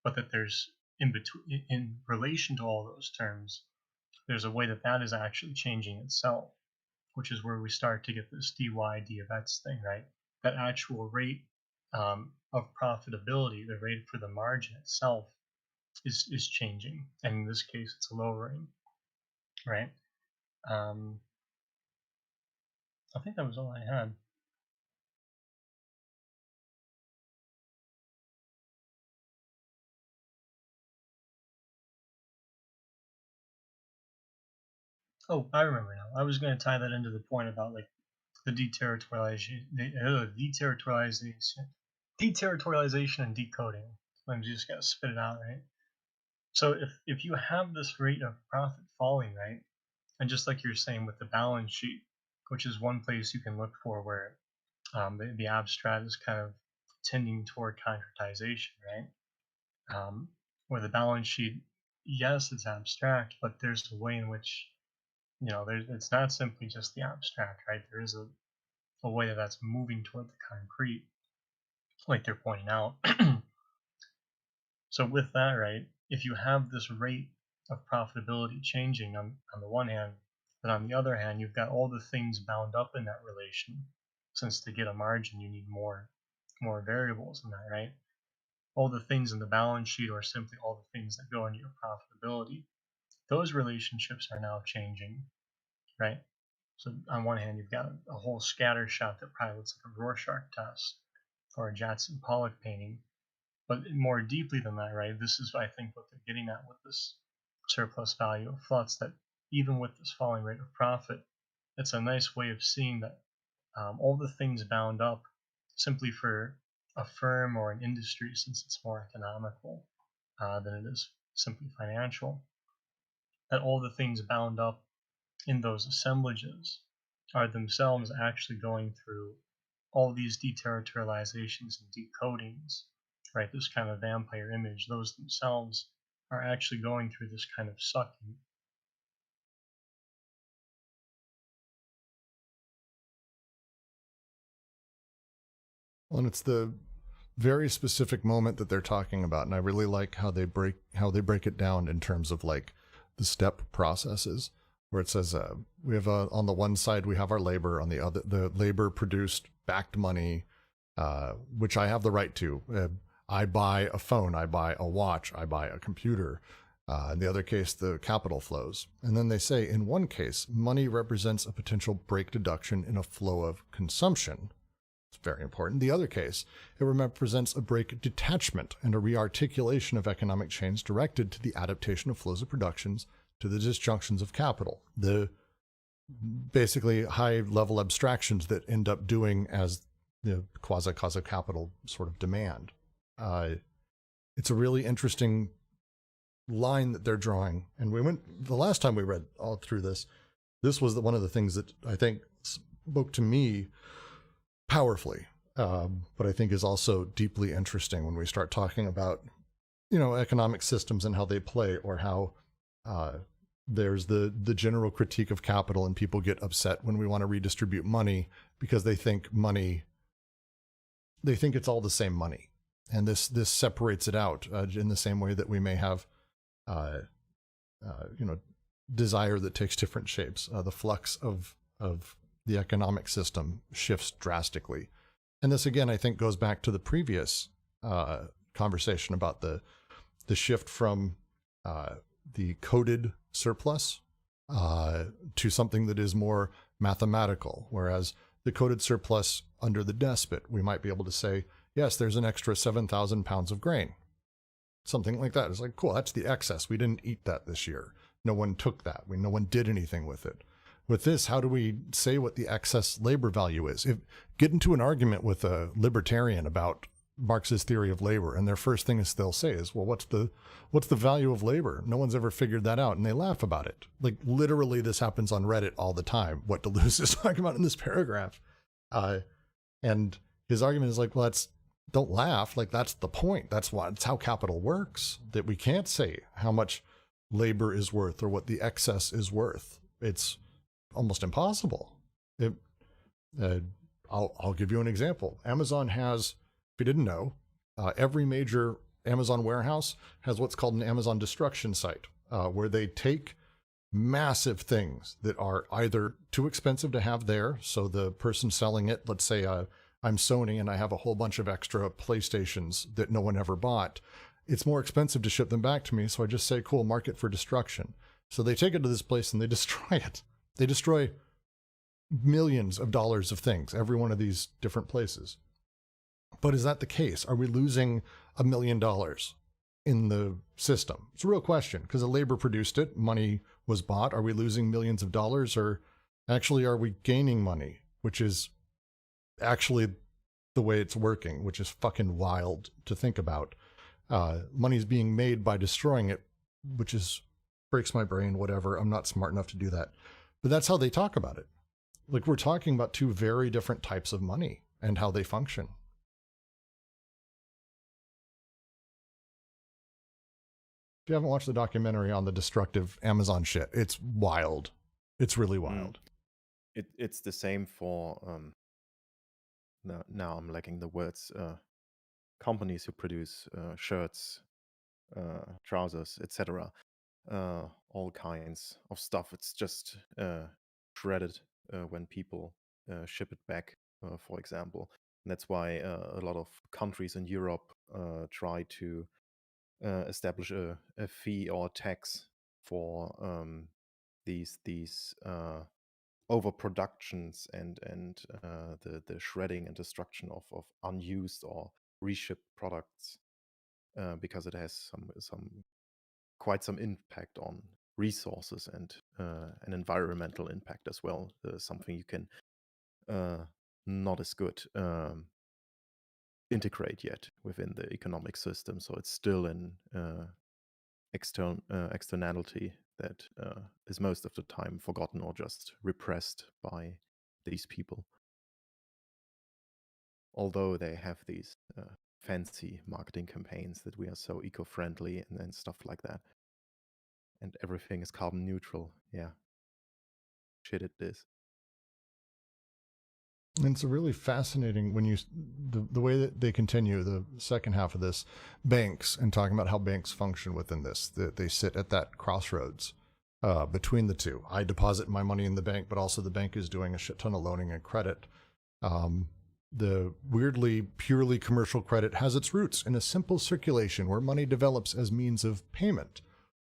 [SPEAKER 2] but that there's in relation to all those terms, there's a way that that is actually changing itself, which is where we start to get this dy d of x thing, right? That actual rate of profitability, the rate for the margin itself, is changing, and in this case, it's lowering, right? I think that was all I had. Oh, I remember now. I was going to tie that into the point about like the deterritorialization and decoding. I'm just got to spit it out, right? So if you have this rate of profit falling, right, and just like you're saying with the balance sheet, which is one place you can look for where the abstract is kind of tending toward concretization, right? Where the balance sheet, yes, it's abstract, but there's a way in which, it's not simply just the abstract, right? There is a way that that's moving toward the concrete, like they're pointing out. So with that, right, if you have this rate of profitability changing on the one hand, but on the other hand, you've got all the things bound up in that relation, since to get a margin, you need more variables in that, right? All the things in the balance sheet, or simply all the things that go into your profitability, those relationships are now changing, right? So on one hand, you've got a whole scatter shot that probably looks like a Rorschach test or a Jackson Pollock painting. But more deeply than that, right, this is, I think, what they're getting at with this surplus value of flux, that even with this falling rate of profit, it's a nice way of seeing that all the things bound up simply for a firm or an industry, since it's more economical than it is simply financial, that all the things bound up in those assemblages are themselves actually going through all these deterritorializations and decodings, right? This kind of vampire image, those themselves are actually going through this kind of sucking.
[SPEAKER 1] Well, and it's the very specific moment that they're talking about, and I really like how they break it down in terms of like the step processes, where it says we have on the one side we have our labor, on the other the labor produced backed money, which I have the right to. I buy a phone, I buy a watch, I buy a computer. In the other case, the capital flows. And then they say, in one case, money represents a potential break deduction in a flow of consumption. It's very important. The other case, it represents a break detachment and a rearticulation of economic chains directed to the adaptation of flows of productions to the disjunctions of capital. The basically high-level abstractions that end up doing as the quasi-causa capital sort of demand. It's a really interesting line that they're drawing. And the last time we read all through this was one of the things that I think spoke to me powerfully, but I think is also deeply interesting when we start talking about, economic systems and how they play, or how there's the general critique of capital, and people get upset when we want to redistribute money because they think it's all the same money. And this separates it out in the same way that we may have desire that takes different shapes. The flux of the economic system shifts drastically. And this, again, I think goes back to the previous conversation about the shift from the coded surplus to something that is more mathematical. Whereas the coded surplus under the despot, we might be able to say, yes, there's an extra 7,000 pounds of grain. Something like that. It's like, cool, that's the excess. We didn't eat that this year. No one took that. No one did anything with it. With this, how do we say what the excess labor value is? Get into an argument with a libertarian about Marx's theory of labor, and their first thing they'll say is, well, what's the value of labor? No one's ever figured that out, and they laugh about it. Like, literally, this happens on Reddit all the time, what Deleuze is talking about in this paragraph. And his argument is like, well, don't laugh. Like, that's the point. That's how capital works, that we can't say how much labor is worth or what the excess is worth. It's almost impossible. I'll give you an example. Amazon has, if you didn't know, every major Amazon warehouse has what's called an Amazon destruction site, where they take massive things that are either too expensive to have there. So the person selling it, let's say I'm Sony and I have a whole bunch of extra PlayStations that no one ever bought. It's more expensive to ship them back to me. So I just say, cool, mark it for destruction. So they take it to this place and they destroy it. They destroy millions of dollars of things, every one of these different places. But is that the case? Are we losing $1 million in the system? It's a real question, because the labor produced it, money was bought. Are we losing millions of dollars, or actually are we gaining money, which is actually the way it's working, which is fucking wild to think about. Money's being made by destroying it, which breaks my brain, whatever. I'm not smart enough to do that. But that's how they talk about it. Like, we're talking about two very different types of money and how they function. If you haven't watched the documentary on the destructive Amazon shit, it's wild. It's really wild.
[SPEAKER 3] It's the same for now I'm lacking the words. Companies who produce shirts, trousers, etc. All kinds of stuff. It's just shredded when people ship it back, for example. And that's why a lot of countries in Europe try to establish a fee or a tax for these overproductions and the shredding and destruction of unused or reshipped products, because it has quite some impact on resources and an environmental impact as well. Something you can not as good integrate yet within the economic system. So it's still an externality that is most of the time forgotten or just repressed by these people. Although they have these fancy marketing campaigns that we are so eco-friendly and stuff like that. And everything is carbon neutral. Yeah. Shit, it is.
[SPEAKER 1] And it's a really fascinating when you the way that they continue the second half of this, banks, and talking about how banks function within this, that they sit at that crossroads between the two. I deposit my money in the bank, but also the bank is doing a shit ton of loaning and credit. The weirdly purely commercial credit has its roots in a simple circulation where money develops as means of payment.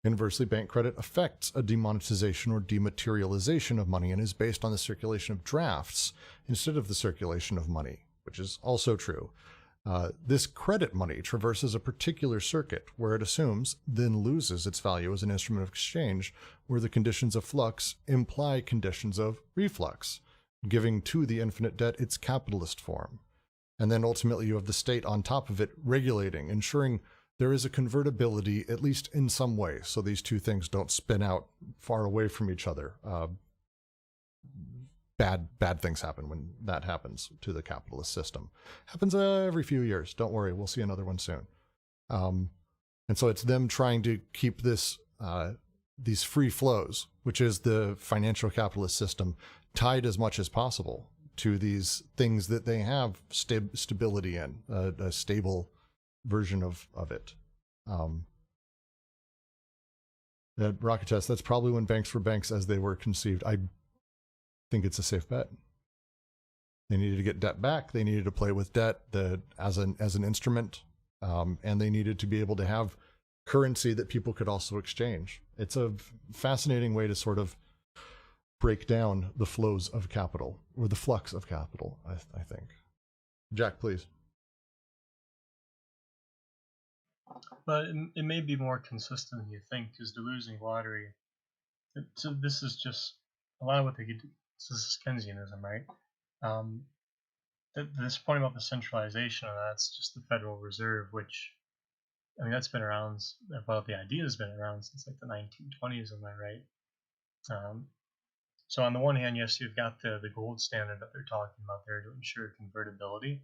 [SPEAKER 1] Inversely, bank credit affects a demonetization or dematerialization of money and is based on the circulation of drafts instead of the circulation of money, which is also true. This credit money traverses a particular circuit where it assumes, then loses its value as an instrument of exchange, where the conditions of flux imply conditions of reflux, giving to the infinite debt its capitalist form. And then ultimately you have the state on top of it regulating, ensuring there is a convertibility, at least in some way, so these two things don't spin out far away from each other. Bad things happen when that happens to the capitalist system. Happens every few years. Don't worry, we'll see another one soon. And so it's them trying to keep this these free flows, which is the financial capitalist system, tied as much as possible to these things that they have stability in, a stable version of it. That rocket test, that's probably when banks were banks as they were conceived. I think it's a safe bet. They needed to get debt back. They needed to play with debt as an instrument, and they needed to be able to have currency that people could also exchange. It's a fascinating way to sort of break down the flows of capital, or the flux of capital, I think. Jack, please.
[SPEAKER 2] But it may be more consistent than you think, because Deleuze and Guattari, so this is just a lot of what they could do. This is Keynesianism, right? This point about the centralization of that's just the Federal Reserve, which, I mean, that's been around, well, the idea has been around since like the 1920s, am I right? So on the one hand, yes, you've got the gold standard that they're talking about there to ensure convertibility,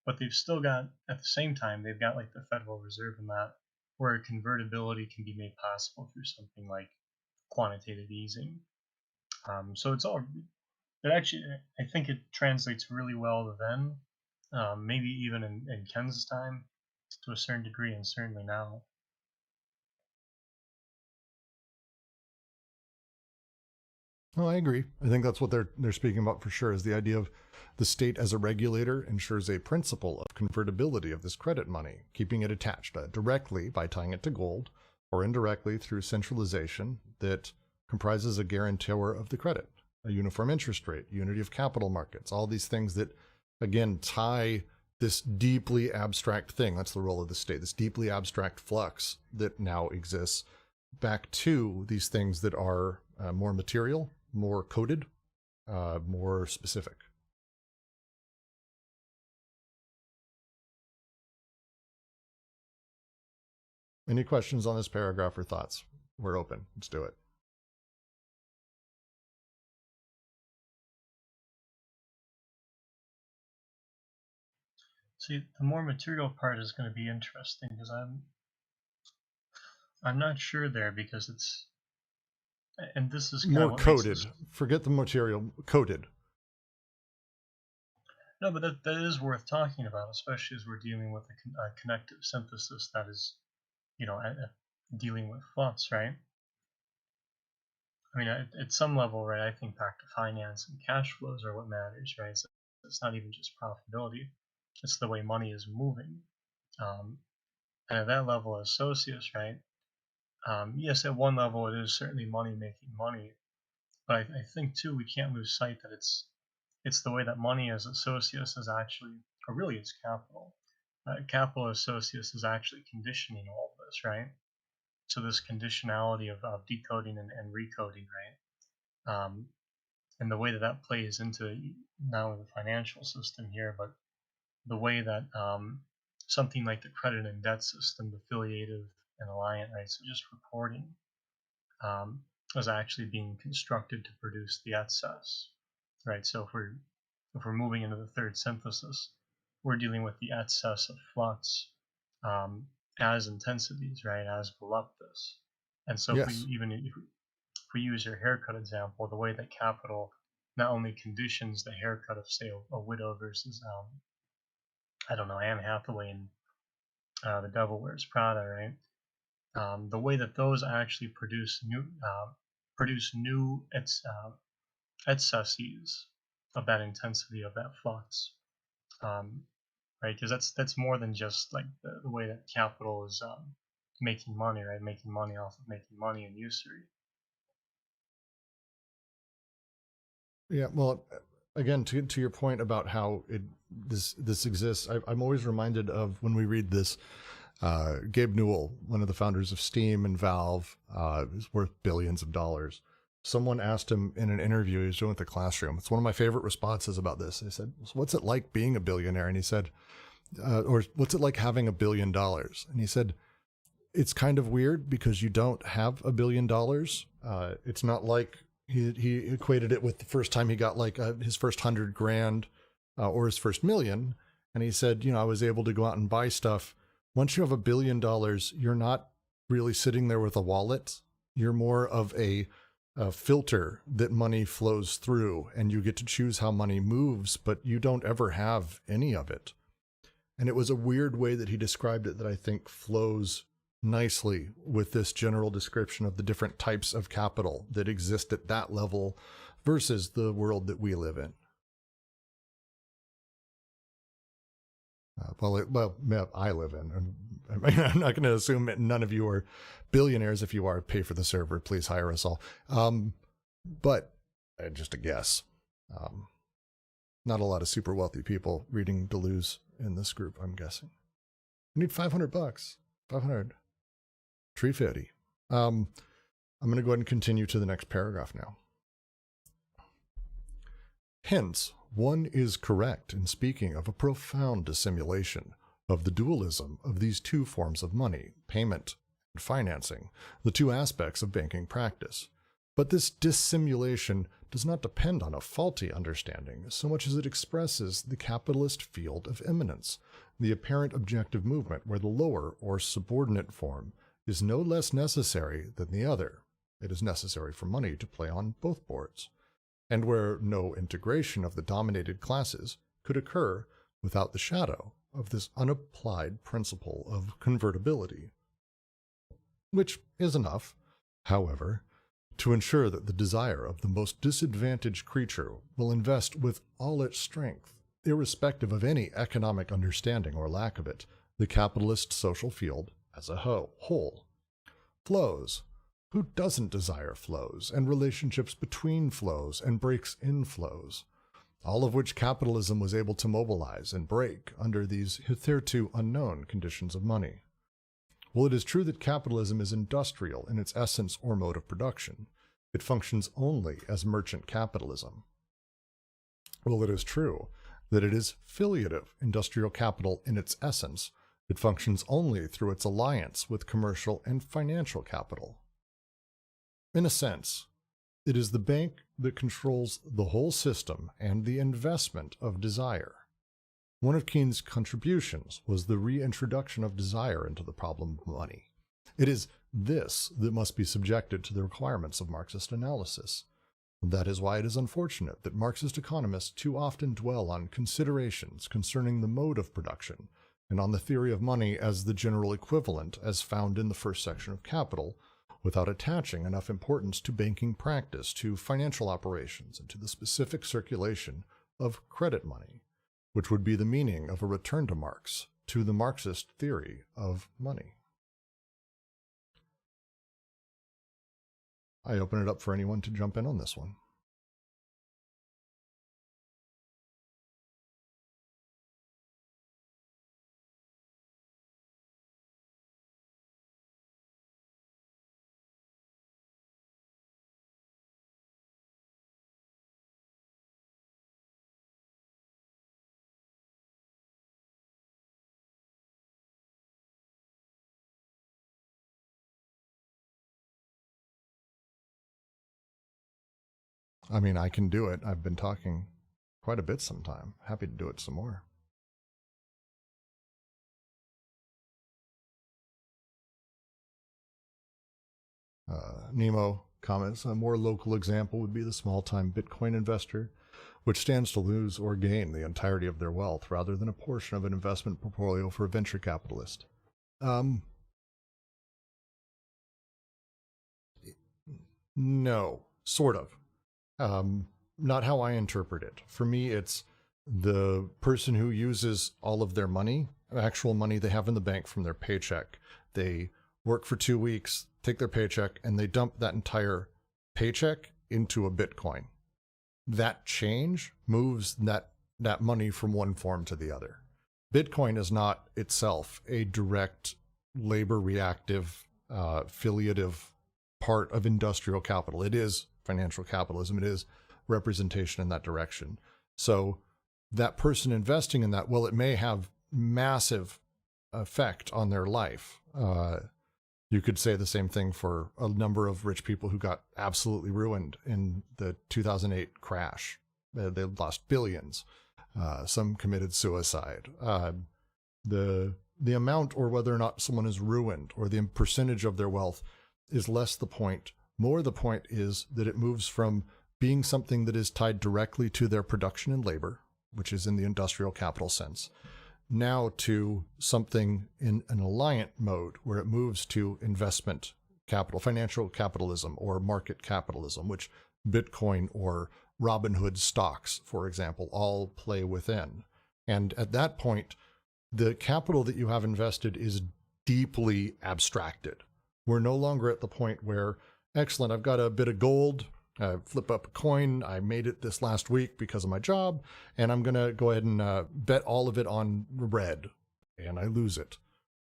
[SPEAKER 2] but they've still got, at the same time, they've got like the Federal Reserve and that, where convertibility can be made possible through something like quantitative easing. So it's all, it actually, I think it translates really well to then, maybe even in Ken's time to a certain degree, and certainly now.
[SPEAKER 1] Oh, I agree. I think that's what they're speaking about for sure, is the idea of the state as a regulator ensures a principle of convertibility of this credit money, keeping it attached directly by tying it to gold, or indirectly through centralization that comprises a guarantor of the credit, a uniform interest rate, unity of capital markets, all these things that, again, tie this deeply abstract thing, that's the role of the state, this deeply abstract flux that now exists, back to these things that are more material, more coded, more specific. Any questions on this paragraph or thoughts? We're open. Let's do it.
[SPEAKER 2] See, the more material part is going to be interesting, because I'm not sure there, because it's, and this is kind
[SPEAKER 1] more
[SPEAKER 2] of what
[SPEAKER 1] coded. Forget the material. Coded.
[SPEAKER 2] No, but that is worth talking about, especially as we're dealing with a connective synthesis that is, dealing with flux, right? I mean, at some level, right, I think back to finance and cash flows are what matters, right? So it's not even just profitability, it's the way money is moving. And at that level, as socius, right, yes, at one level, it is certainly money making money, but I think, too, we can't lose sight that it's the way that money as a socius is actually, or really it's capital. Capital as socius is actually conditioning all of this, right? So this conditionality of decoding and recoding, right? And the way that plays into not only the financial system here, but the way that something like the credit and debt system, the affiliative and alliant, right? So just reporting is actually being constructed to produce the excess, right? So if we're moving into the third synthesis, we're dealing with the excess of flux as intensities, right, as voluptas. And so
[SPEAKER 1] Yes.
[SPEAKER 2] if we use your haircut example, the way that capital not only conditions the haircut of, say, a widow versus, I don't know, Anne Hathaway in The Devil Wears Prada, right? The way that those actually produce new excesses of that intensity, of that flux, right? Because that's more than just like the way that capital is making money, right? Making money off of making money and usury.
[SPEAKER 1] Yeah, well, again, to your point about how this exists, I'm always reminded of when we read this. Gabe Newell, one of the founders of Steam and Valve, is worth billions of dollars. Someone asked him in an interview he was doing with the Classroom. It's one of my favorite responses about this. They said, "What's it like being a billionaire?" And he said, or what's it like having $1 billion? And he said, it's kind of weird because you don't have $1 billion. It's not like he equated it with the first time he got like his first 100 grand or his first million. And he said, I was able to go out and buy stuff. Once you have $1 billion, you're not really sitting there with a wallet. You're more of a filter that money flows through, and you get to choose how money moves, but you don't ever have any of it. And it was a weird way that he described it that I think flows nicely with this general description of the different types of capital that exist at that level versus the world that we live in. I live in. I'm not going to assume that none of you are billionaires. If you are, pay for the server. Please hire us all. But just a guess. Not a lot of super wealthy people reading Deleuze in this group, I'm guessing. We need $500. 500. $350. I'm going to go ahead and continue to the next paragraph now. Hence, one is correct in speaking of a profound dissimulation of the dualism of these two forms of money, payment and financing, the two aspects of banking practice. But this dissimulation does not depend on a faulty understanding so much as it expresses the capitalist field of immanence, the apparent objective movement where the lower or subordinate form is no less necessary than the other. It is necessary for money to play on both boards, and where no integration of the dominated classes could occur without the shadow of this unapplied principle of convertibility, which is enough, however, to ensure that the desire of the most disadvantaged creature will invest with all its strength, irrespective of any economic understanding or lack of it, the capitalist social field as a whole. Flows. Who doesn't desire flows and relationships between flows and breaks in flows, all of which capitalism was able to mobilize and break under these hitherto unknown conditions of money? Well, it is true that capitalism is industrial in its essence or mode of production. It functions only as merchant capitalism. Well, it is true that it is filiative industrial capital in its essence. It functions only through its alliance with commercial and financial capital. In a sense, it is the bank that controls the whole system and the investment of desire. One of Keynes' contributions was the reintroduction of desire into the problem of money. It is this that must be subjected to the requirements of Marxist analysis. That is why it is unfortunate that Marxist economists too often dwell on considerations concerning the mode of production and on the theory of money as the general equivalent as found in the first section of Capital, without attaching enough importance to banking practice, to financial operations, and to the specific circulation of credit money, which would be the meaning of a return to Marx, to the Marxist theory of money. I open it up for anyone to jump in on this one. I mean, I can do it. I've been talking quite a bit sometime. Happy to do it some more. Nemo comments, a more local example would be the small-time Bitcoin investor, which stands to lose or gain the entirety of their wealth rather than a portion of an investment portfolio for a venture capitalist. No, sort of. Not how I interpret it. For me, it's the person who uses all of their money, actual money they have in the bank from their paycheck. They work for 2 weeks, take their paycheck, and they dump that entire paycheck into a Bitcoin. That change moves that money from one form to the other. Bitcoin is not itself a direct labor reactive, affiliative part of industrial capital. It is financial capitalism. It is representation in that direction. So that person investing in that, well, it may have massive effect on their life. You could say the same thing for a number of rich people who got absolutely ruined in the 2008 crash. They lost billions. Some committed suicide. The amount or whether or not someone is ruined or the percentage of their wealth is less the point. More the point is that it moves from being something that is tied directly to their production and labor, which is in the industrial capital sense, now to something in an alliant mode where it moves to investment capital, financial capitalism or market capitalism, which Bitcoin or Robinhood stocks, for example, all play within. And at that point, the capital that you have invested is deeply abstracted. We're no longer at the point where, excellent, I've got a bit of gold, flip up a coin, I made it this last week because of my job, and I'm going to go ahead and bet all of it on red, and I lose it.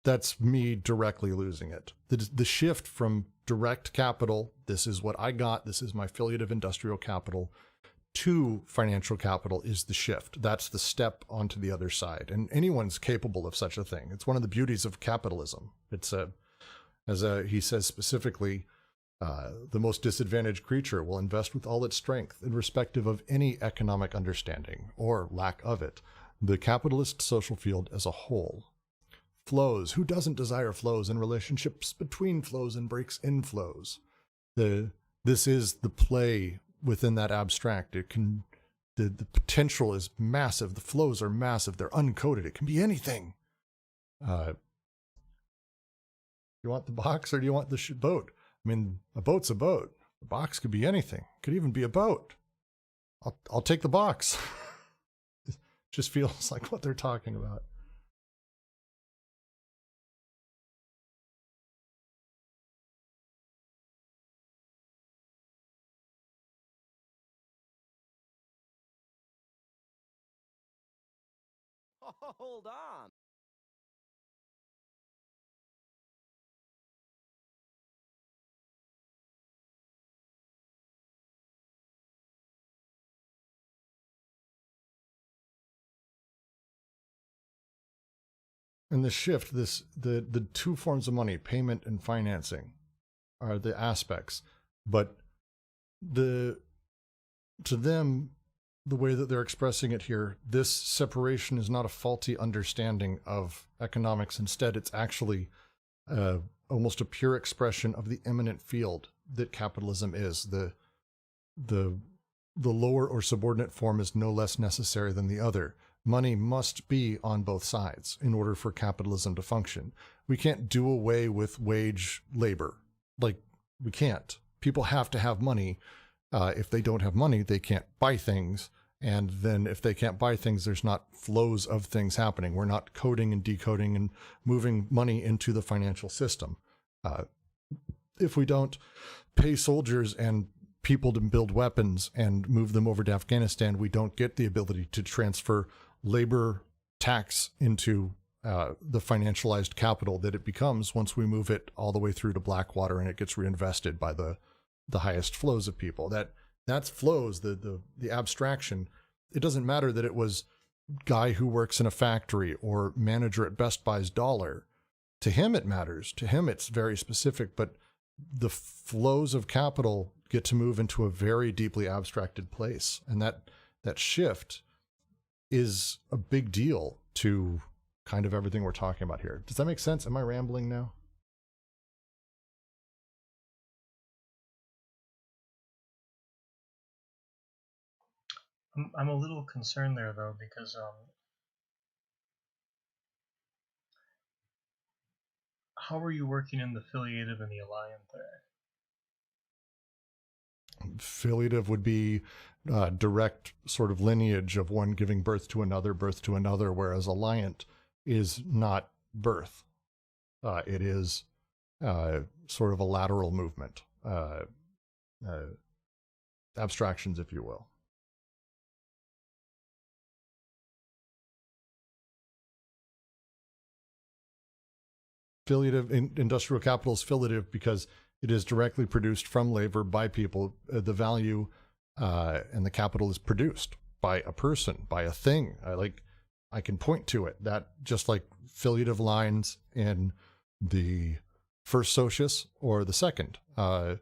[SPEAKER 1] That's me directly losing it. The shift from direct capital, this is what I got, this is my affiliate of industrial capital, to financial capital is the shift. That's the step onto the other side. And anyone's capable of such a thing. It's one of the beauties of capitalism. It's he says specifically, the most disadvantaged creature will invest with all its strength, irrespective of any economic understanding or lack of it. The capitalist social field as a whole. Flows. Who doesn't desire flows and relationships between flows and breaks in flows? This is the play within that abstract. It can, the potential is massive. The flows are massive. They're uncoded. It can be anything. You want the box or do you want the boat? I mean, a boat's a boat. A box could be anything. It could even be a boat. I'll take the box. It just feels like what they're talking about.
[SPEAKER 4] Hold on.
[SPEAKER 1] And the shift, the two forms of money, payment and financing, are the aspects. But to them, the way that they're expressing it here, this separation is not a faulty understanding of economics. Instead, it's actually almost a pure expression of the immanent field that capitalism is. The lower or subordinate form is no less necessary than the other. Money must be on both sides in order for capitalism to function. We can't do away with wage labor. Like, we can't. People have to have money. If they don't have money, they can't buy things. And then if they can't buy things, there's not flows of things happening. We're not coding and decoding and moving money into the financial system. If we don't pay soldiers and people to build weapons and move them over to Afghanistan, we don't get the ability to transfer labor tax into the financialized capital that it becomes once we move it all the way through to Blackwater and it gets reinvested by the highest flows of people. That's flows, the abstraction. It doesn't matter that it was guy who works in a factory or manager at Best Buy's dollar. To him it matters. To him it's very specific, but the flows of capital get to move into a very deeply abstracted place. And that shift is a big deal to kind of everything we're talking about here. Does that make sense? Am I rambling now?
[SPEAKER 2] I'm a little concerned there though, because how are you working in the filiative and the alliant there?
[SPEAKER 1] Filiative would be direct sort of lineage of one giving birth to another, whereas alliant is not birth. It is sort of a lateral movement, abstractions, if you will. Filiative, industrial capital is filiative because it is directly produced from labor by people. The value and the capital is produced by a person, by a thing. I can point to it. That just like filiative lines in the first socius or the second. I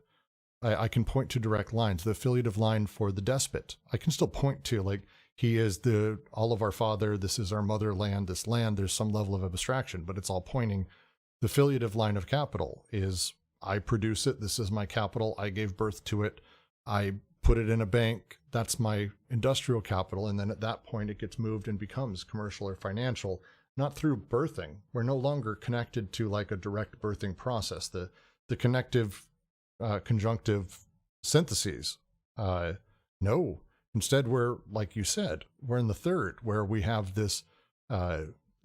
[SPEAKER 1] can point to direct lines. The filiative line for the despot, I can still point to, like, he is all of our father, this is our motherland, this land, there's some level of abstraction, but it's all pointing. The filiative line of capital is, I produce it, this is my capital, I gave birth to it, I put it in a bank, that's my industrial capital, and then at that point it gets moved and becomes commercial or financial, not through birthing. We're no longer connected to like a direct birthing process. The connective conjunctive syntheses. No. Instead, we're, like you said, we're in the third, where we have this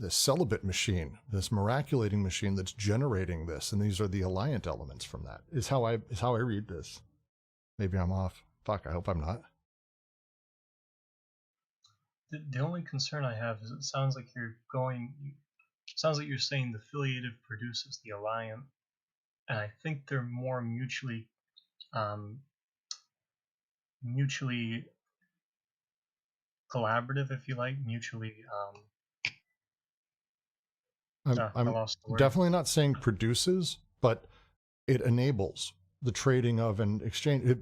[SPEAKER 1] celibate machine, this miraculating machine that's generating this, and these are the alliant elements from that. Is how I read this. Maybe I'm off. Fuck, I hope I'm not.
[SPEAKER 2] The only concern I have is it sounds like you're saying the filiative produces the alliant, and I think they're more mutually collaborative, if you like, mutually.
[SPEAKER 1] I'm
[SPEAKER 2] lost the word.
[SPEAKER 1] Definitely not saying produces, but it enables the trading of an exchange.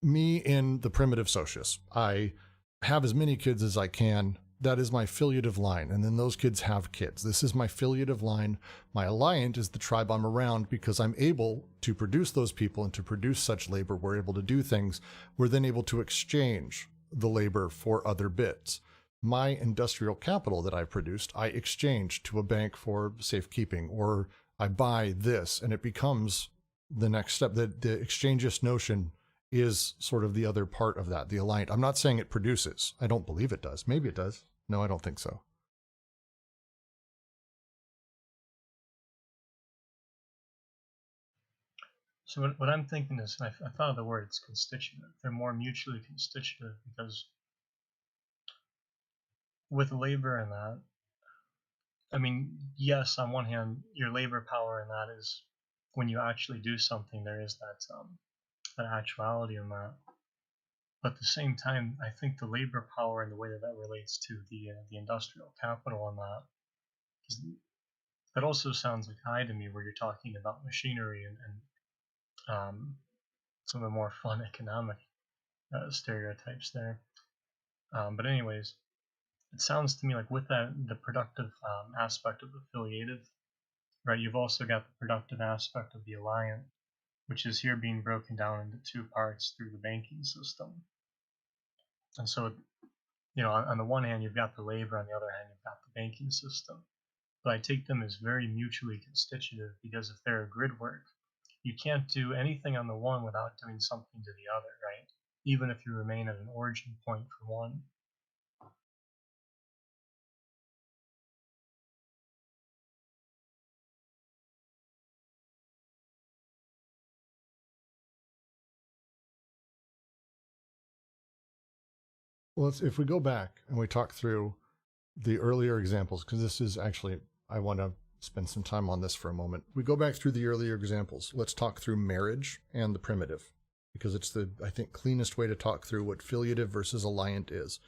[SPEAKER 1] Me in the primitive socius, I have as many kids as I can. That is my filiative line. And then those kids have kids. This is my filiative line. My alliant is the tribe I'm around because I'm able to produce those people and to produce such labor. We're able to do things. We're then able to exchange the labor for other bits. My industrial capital that I produced, I exchange to a bank for safekeeping, or I buy this, and it becomes the next step. The exchangeist notion is sort of the other part of that, the alliant. I'm not saying it produces. I don't believe it does. Maybe it does. No, I don't think so.
[SPEAKER 2] So what I'm thinking is, I thought of the word, it's constitutive. They're more mutually constitutive because with labor and that, I mean, yes, on one hand, your labor power in that is when you actually do something, there is that actuality in that. But at the same time, I think the labor power and the way that relates to the industrial capital on that also sounds like high to me, where you're talking about machinery and some of the more fun economic stereotypes there. But anyways, it sounds to me like with that, the productive aspect of the filiative, right, you've also got the productive aspect of the alliant, which is here being broken down into two parts through the banking system. And so, on the one hand, you've got the labor, on the other hand, you've got the banking system. But I take them as very mutually constitutive, because if they're a grid work, you can't do anything on the one without doing something to the other, right? Even if you remain at an origin point for one.
[SPEAKER 1] Well, if we go back and we talk through the earlier examples, because this is actually, I want to spend some time on this for a moment. We go back through the earlier examples. Let's talk through marriage and the primitive, because it's the, I think, cleanest way to talk through what filiative versus alliant is.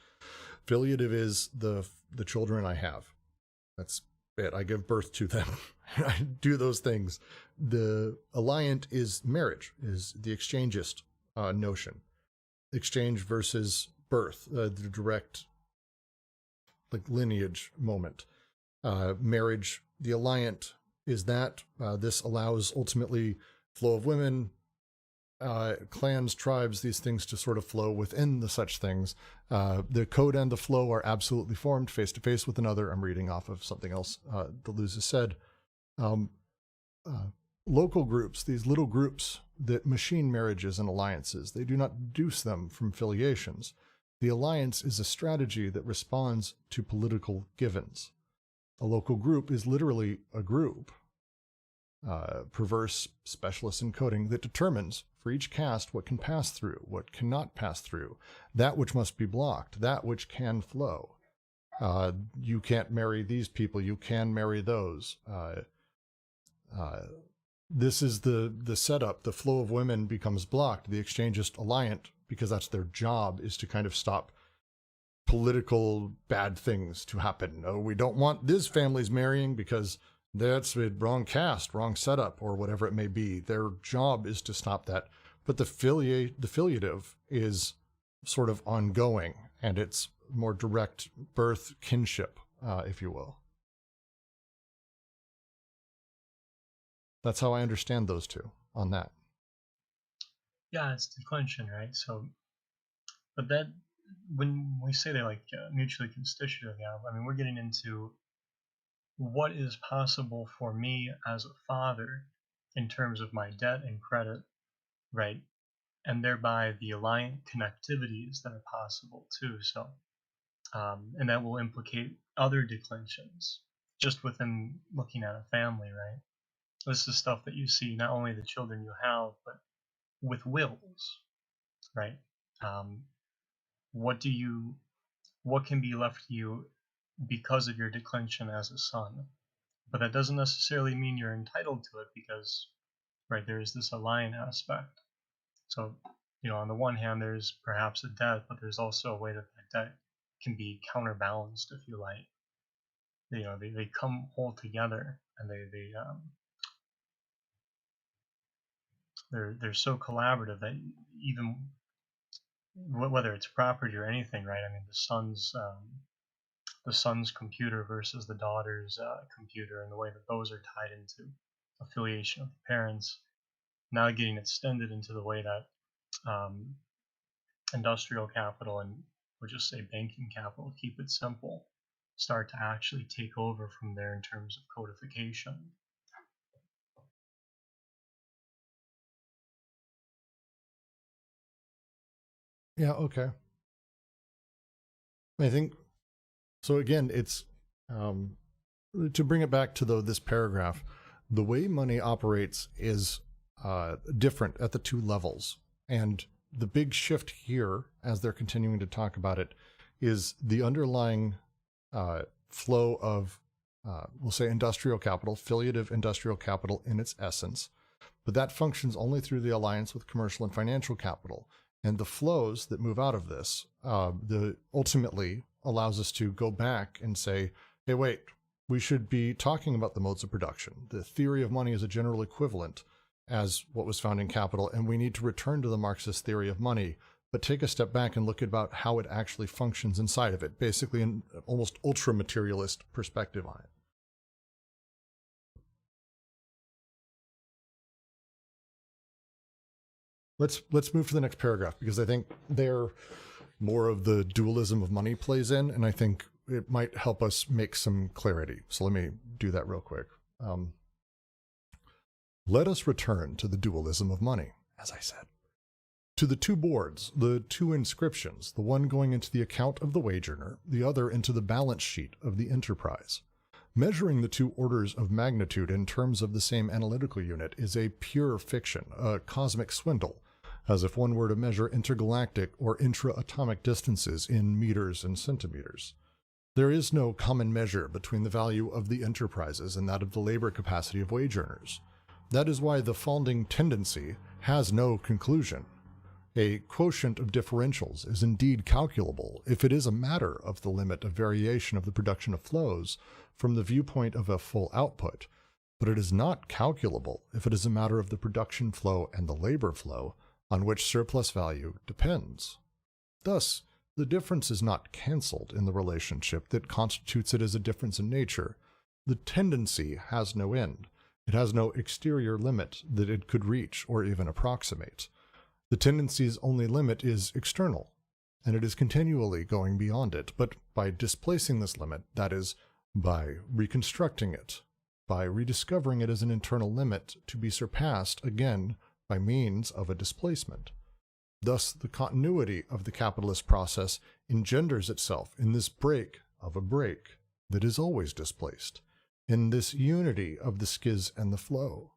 [SPEAKER 1] Filiative is the children I have. That's it. I give birth to them. I do those things. The alliant is marriage, is the exchangist notion. Exchange versus birth, the direct like lineage moment. Marriage, the alliant is that this allows ultimately flow of women, clans, tribes, these things to sort of flow within the such things. The code and the flow are absolutely formed face to face with another. I'm reading off of something else Deleuze has said. Local groups, these little groups that machine marriages and alliances, they do not deduce them from filiations. The alliance is a strategy that responds to political givens. A local group is literally a group, perverse specialist encoding, that determines for each caste what can pass through, what cannot pass through, that which must be blocked, that which can flow. You can't marry these people, you can marry those. This is the setup. The flow of women becomes blocked. The exchange is alliant because that's their job, is to kind of stop political bad things to happen. Oh, we don't want this family's marrying because that's the wrong caste, wrong setup, or whatever it may be. Their job is to stop that. But the filiative is sort of ongoing, and it's more direct birth kinship, if you will. That's how I understand those two on that.
[SPEAKER 2] Yeah, it's declension, right? So, but that, when we say they're like mutually constitutive, yeah, I mean, we're getting into what is possible for me as a father in terms of my debt and credit, right? And thereby the alliant connectivities that are possible too. So, and that will implicate other declensions just within looking at a family, right? This is stuff that you see not only the children you have, but with wills, right? What can be left to you because of your declension as a son? But that doesn't necessarily mean you're entitled to it because, right, there is this alliant aspect. So, on the one hand, there's perhaps a debt, but there's also a way that debt can be counterbalanced, if you like. They come all together, and they're so collaborative that even whether it's property or anything, right? I mean, the son's computer versus the daughter's computer, and the way that those are tied into affiliation of the parents, now getting extended into the way that industrial capital, and we'll just say banking capital, keep it simple, start to actually take over from there in terms of codification.
[SPEAKER 1] Yeah, okay. I think, so again, it's, to bring it back to this paragraph, the way money operates is different at the two levels. And the big shift here, as they're continuing to talk about it, is the underlying flow of, we'll say, industrial capital, filiative industrial capital in its essence. But that functions only through the alliance with commercial and financial capital. And the flows that move out of this ultimately allows us to go back and say, hey, wait, we should be talking about the modes of production. The theory of money is a general equivalent as what was found in Capital, and we need to return to the Marxist theory of money, but take a step back and look about how it actually functions inside of it, basically an almost ultra-materialist perspective on it. Let's move to the next paragraph, because I think there more of the dualism of money plays in, and I think it might help us make some clarity. So let me do that real quick. Let us return to the dualism of money, as I said. To the two boards, the two inscriptions, the one going into the account of the wage earner, the other into the balance sheet of the enterprise. Measuring the two orders of magnitude in terms of the same analytical unit is a pure fiction, a cosmic swindle, as if one were to measure intergalactic or intra-atomic distances in meters and centimeters. There is no common measure between the value of the enterprises and that of the labor capacity of wage earners. That is why the founding tendency has no conclusion. A quotient of differentials is indeed calculable if it is a matter of the limit of variation of the production of flows from the viewpoint of a full output, but it is not calculable if it is a matter of the production flow and the labor flow on which surplus value depends. Thus, the difference is not cancelled in the relationship that constitutes it as a difference in nature. The tendency has no end. It has no exterior limit that it could reach or even approximate. The tendency's only limit is external, and it is continually going beyond it. But by displacing this limit, that is, by reconstructing it, by rediscovering it as an internal limit to be surpassed again by means of a displacement. Thus, the continuity of the capitalist process engenders itself in this break of a break that is always displaced, in this unity of the schiz and the flow,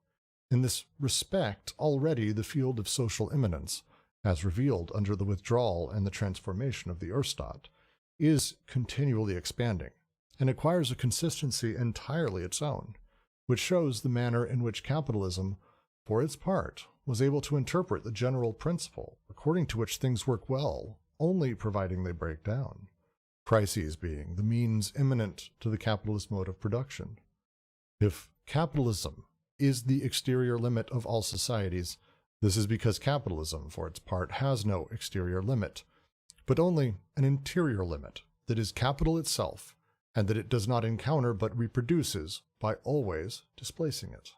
[SPEAKER 1] in this respect already the field of social immanence, as revealed under the withdrawal and the transformation of the Urstadt, is continually expanding, and acquires a consistency entirely its own, which shows the manner in which capitalism, for its part, was able to interpret the general principle according to which things work well, only providing they break down, crises being the means immanent to the capitalist mode of production. If capitalism is the exterior limit of all societies, this is because capitalism, for its part, has no exterior limit, but only an interior limit that is capital itself, and that it does not encounter but reproduces by always displacing it.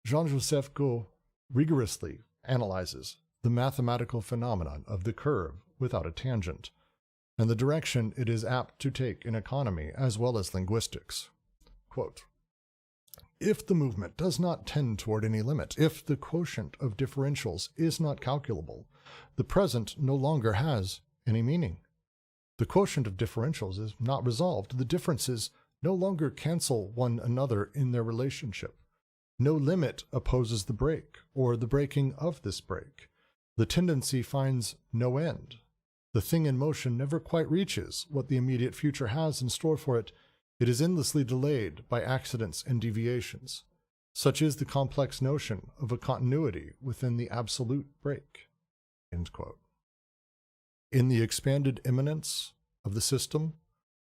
[SPEAKER 1] Jean-Joseph Go rigorously analyzes the mathematical phenomenon of the curve without a tangent, and the direction it is apt to take in economy as well as linguistics. Quote, if the movement does not tend toward any limit, if the quotient of differentials is not calculable, the present no longer has any meaning. The quotient of differentials is not resolved. The differences no longer cancel one another in their relationship. No limit opposes the break, or the breaking of this break. The tendency finds no end. The thing in motion never quite reaches what the immediate future has in store for it. It is endlessly delayed by accidents and deviations. Such is the complex notion of a continuity within the absolute break. End quote. In the expanded immanence of the system,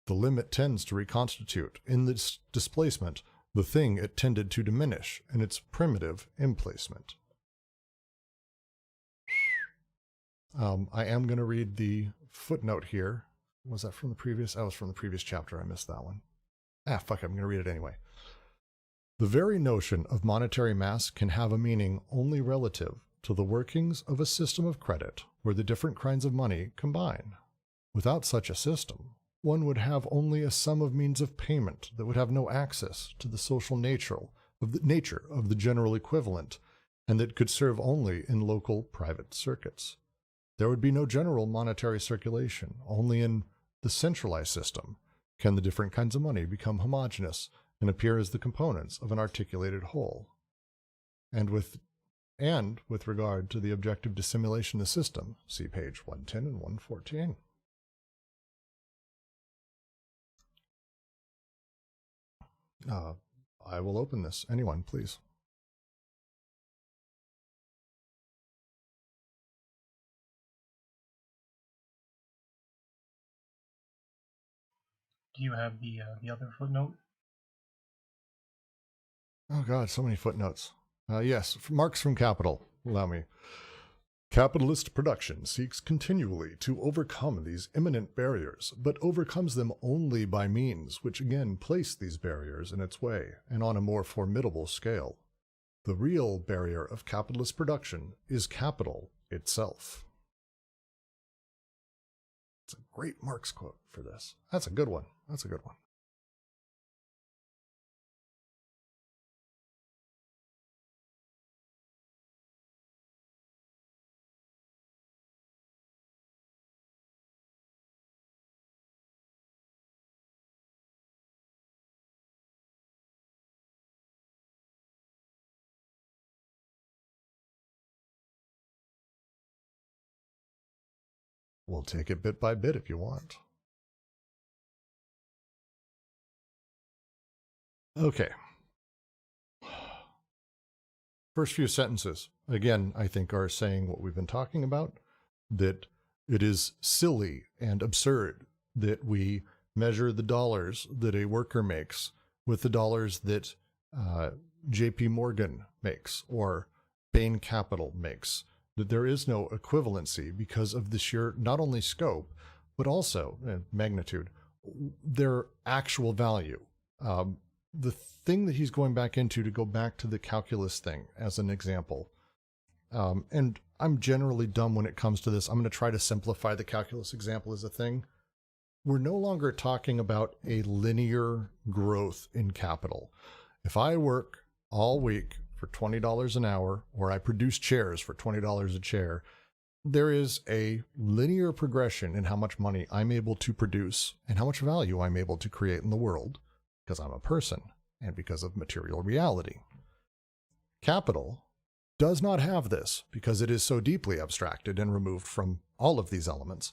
[SPEAKER 1] the limit tends to reconstitute in this displacement the thing it tended to diminish in its primitive emplacement. I am going to read the footnote here. Was that from the previous? That was from the previous chapter. I missed that one. Fuck it, I'm going to read it anyway. The very notion of monetary mass can have a meaning only relative to the workings of a system of credit where the different kinds of money combine. Without such a system, one would have only a sum of means of payment that would have no access to the social nature of the general equivalent, and that could serve only in local private circuits. There would be no general monetary circulation. Only in the centralized system can the different kinds of money become homogeneous and appear as the components of an articulated whole. And with regard to the objective dissimulation of the system, see page 110 and 114. I will open this. Anyone, please.
[SPEAKER 2] Do you have the other footnote?
[SPEAKER 1] Oh God, so many footnotes. Yes, Marx from Capital. Allow me. Capitalist production seeks continually to overcome these immanent barriers, but overcomes them only by means which again place these barriers in its way, and on a more formidable scale. The real barrier of capitalist production is capital itself. It's a great Marx quote for this. That's a good one. That's a good one. We'll take it bit by bit if you want. Okay. First few sentences, again, I think are saying what we've been talking about, that it is silly and absurd that we measure the dollars that a worker makes with the dollars that J.P. Morgan makes or Bain Capital makes. That there is no equivalency because of the sheer, not only scope, but also magnitude, their actual value. The thing that he's going back into, to go back to the calculus thing as an example, and I'm generally dumb when it comes to this. I'm going to try to simplify the calculus example as a thing. We're no longer talking about a linear growth in capital. If I work all week for $20 an hour, or I produce chairs for $20 a chair, there is a linear progression in how much money I'm able to produce and how much value I'm able to create in the world, because I'm a person and because of material reality. Capital does not have this because it is so deeply abstracted and removed from all of these elements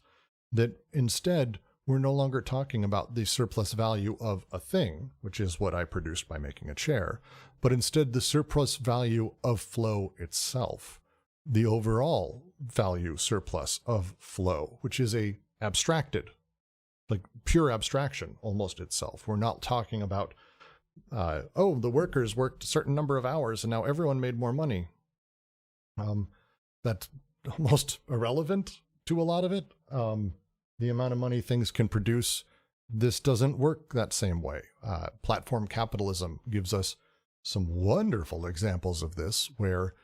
[SPEAKER 1] that instead we're no longer talking about the surplus value of a thing, which is what I produced by making a chair, but instead the surplus value of flow itself, the overall value surplus of flow, which is a abstracted, like pure abstraction almost itself. We're not talking about, oh, the workers worked a certain number of hours and now everyone made more money. That's almost irrelevant to a lot of it. The amount of money things can produce, this doesn't work that same way. Platform capitalism gives us some wonderful examples of this, where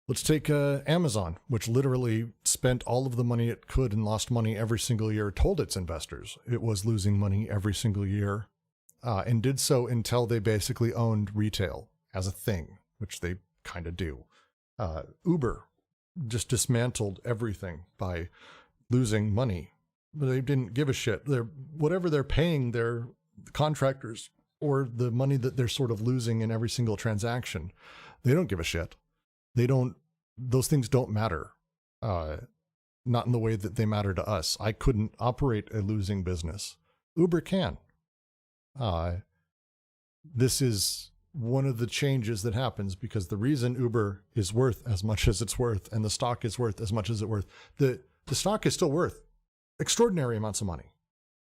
[SPEAKER 1] let's take Amazon, which literally spent all of the money it could and lost money every single year, told its investors it was losing money every single year, and did so until they basically owned retail as a thing, which they kind of do. Uber just dismantled everything by losing money. They didn't give a shit. Whatever they're paying their contractors, or the money that they're sort of losing in every single transaction, they don't give a shit. Those things don't matter. Not in the way that they matter to us. I couldn't operate a losing business. Uber can. This is one of the changes that happens because the reason Uber is worth as much as it's worth and the stock is worth as much as it's worth, the stock is still worth extraordinary amounts of money.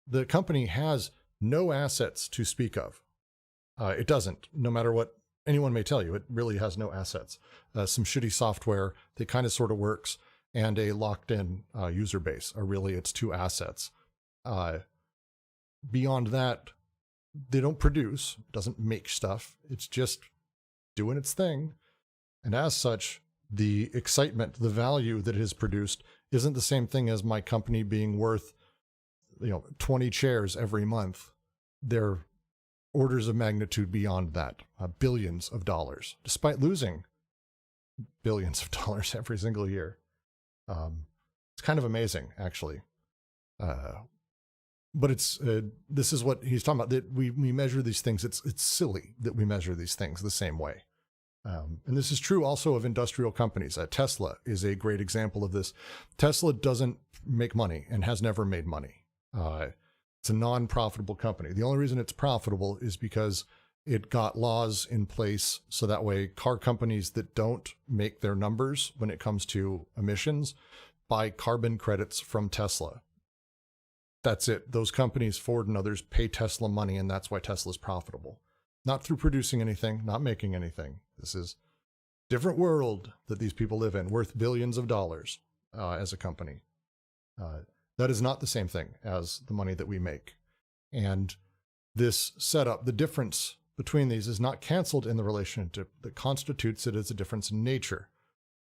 [SPEAKER 1] The company has no assets to speak of. It doesn't, no matter what anyone may tell you. It really has no assets. Some shitty software that kind of sort of works, and a locked-in user base are really its two assets. Beyond that, they don't produce, doesn't make stuff. It's just doing its thing. And as such, the excitement, the value that it has produced isn't the same thing as my company being worth, 20 chairs every month. They're orders of magnitude beyond that, billions of dollars, despite losing billions of dollars every single year. It's kind of amazing, actually. But this is what he's talking about, that we measure these things. It's silly that we measure these things the same way. And this is true also of industrial companies. Tesla is a great example of this. Tesla doesn't make money and has never made money. It's a non-profitable company. The only reason it's profitable is because it got laws in place so that way car companies that don't make their numbers when it comes to emissions buy carbon credits from Tesla. That's it. Those companies, Ford and others, pay Tesla money, and that's why Tesla's profitable. Not through producing anything, not making anything. This is a different world that these people live in, worth billions of dollars as a company. That is not the same thing as the money that we make. And this setup, the difference between these is not canceled in the relationship that constitutes it as a difference in nature.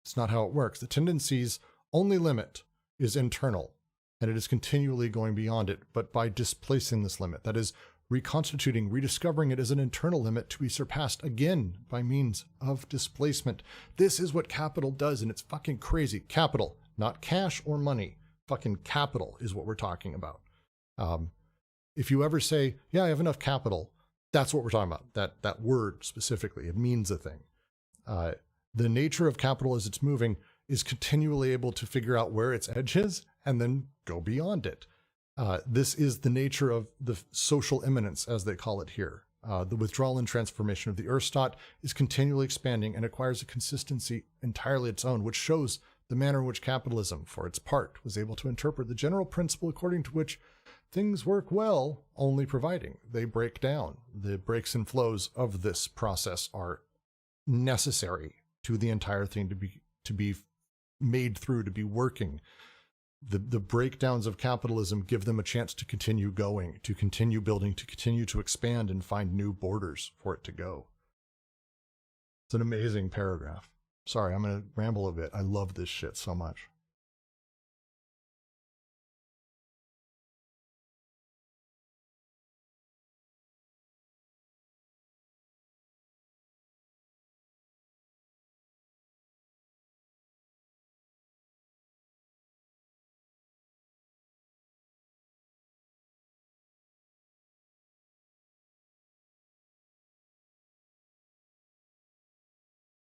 [SPEAKER 1] It's not how it works. The tendency's only limit is internal, and it is continually going beyond it, but by displacing this limit, that is, reconstituting, rediscovering it as an internal limit to be surpassed again by means of displacement. This is what capital does, and it's fucking crazy. Capital, not cash or money. Fucking capital is what we're talking about. If you ever say, yeah, I have enough capital, that's what we're talking about. That word specifically, it means a thing. The nature of capital as it's moving is continually able to figure out where its edge is and then go beyond it. This is the nature of the social immanence, as they call it here. The withdrawal and transformation of the Erstat is continually expanding and acquires a consistency entirely its own, which shows the manner in which capitalism, for its part, was able to interpret the general principle according to which things work well, only providing they break down. The breaks and flows of this process are necessary to the entire thing to be made through, to be working. The breakdowns of capitalism give them a chance to continue going, to continue building, to continue to expand and find new borders for it to go. It's an amazing paragraph. Sorry, I'm going to ramble a bit. I love this shit so much.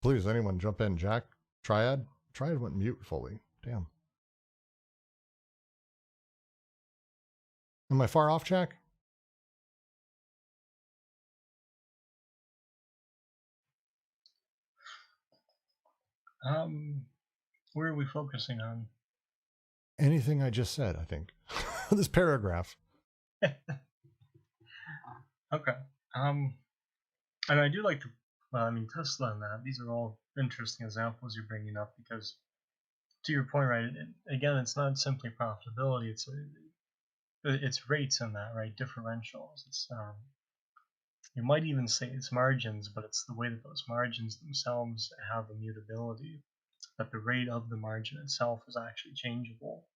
[SPEAKER 1] Please, anyone jump in. Jack, Triad? Triad went mute fully. Damn. Am I far off, Jack?
[SPEAKER 2] Where are we focusing on?
[SPEAKER 1] Anything I just said, I think. This paragraph.
[SPEAKER 2] Okay. And I do like Tesla and that. These are all interesting examples you're bringing up because, to your point, right? Again, it's not simply profitability. It's rates in that, right? Differentials. It's you might even say it's margins, but it's the way that those margins themselves have immutability. That the rate of the margin itself is actually changeable.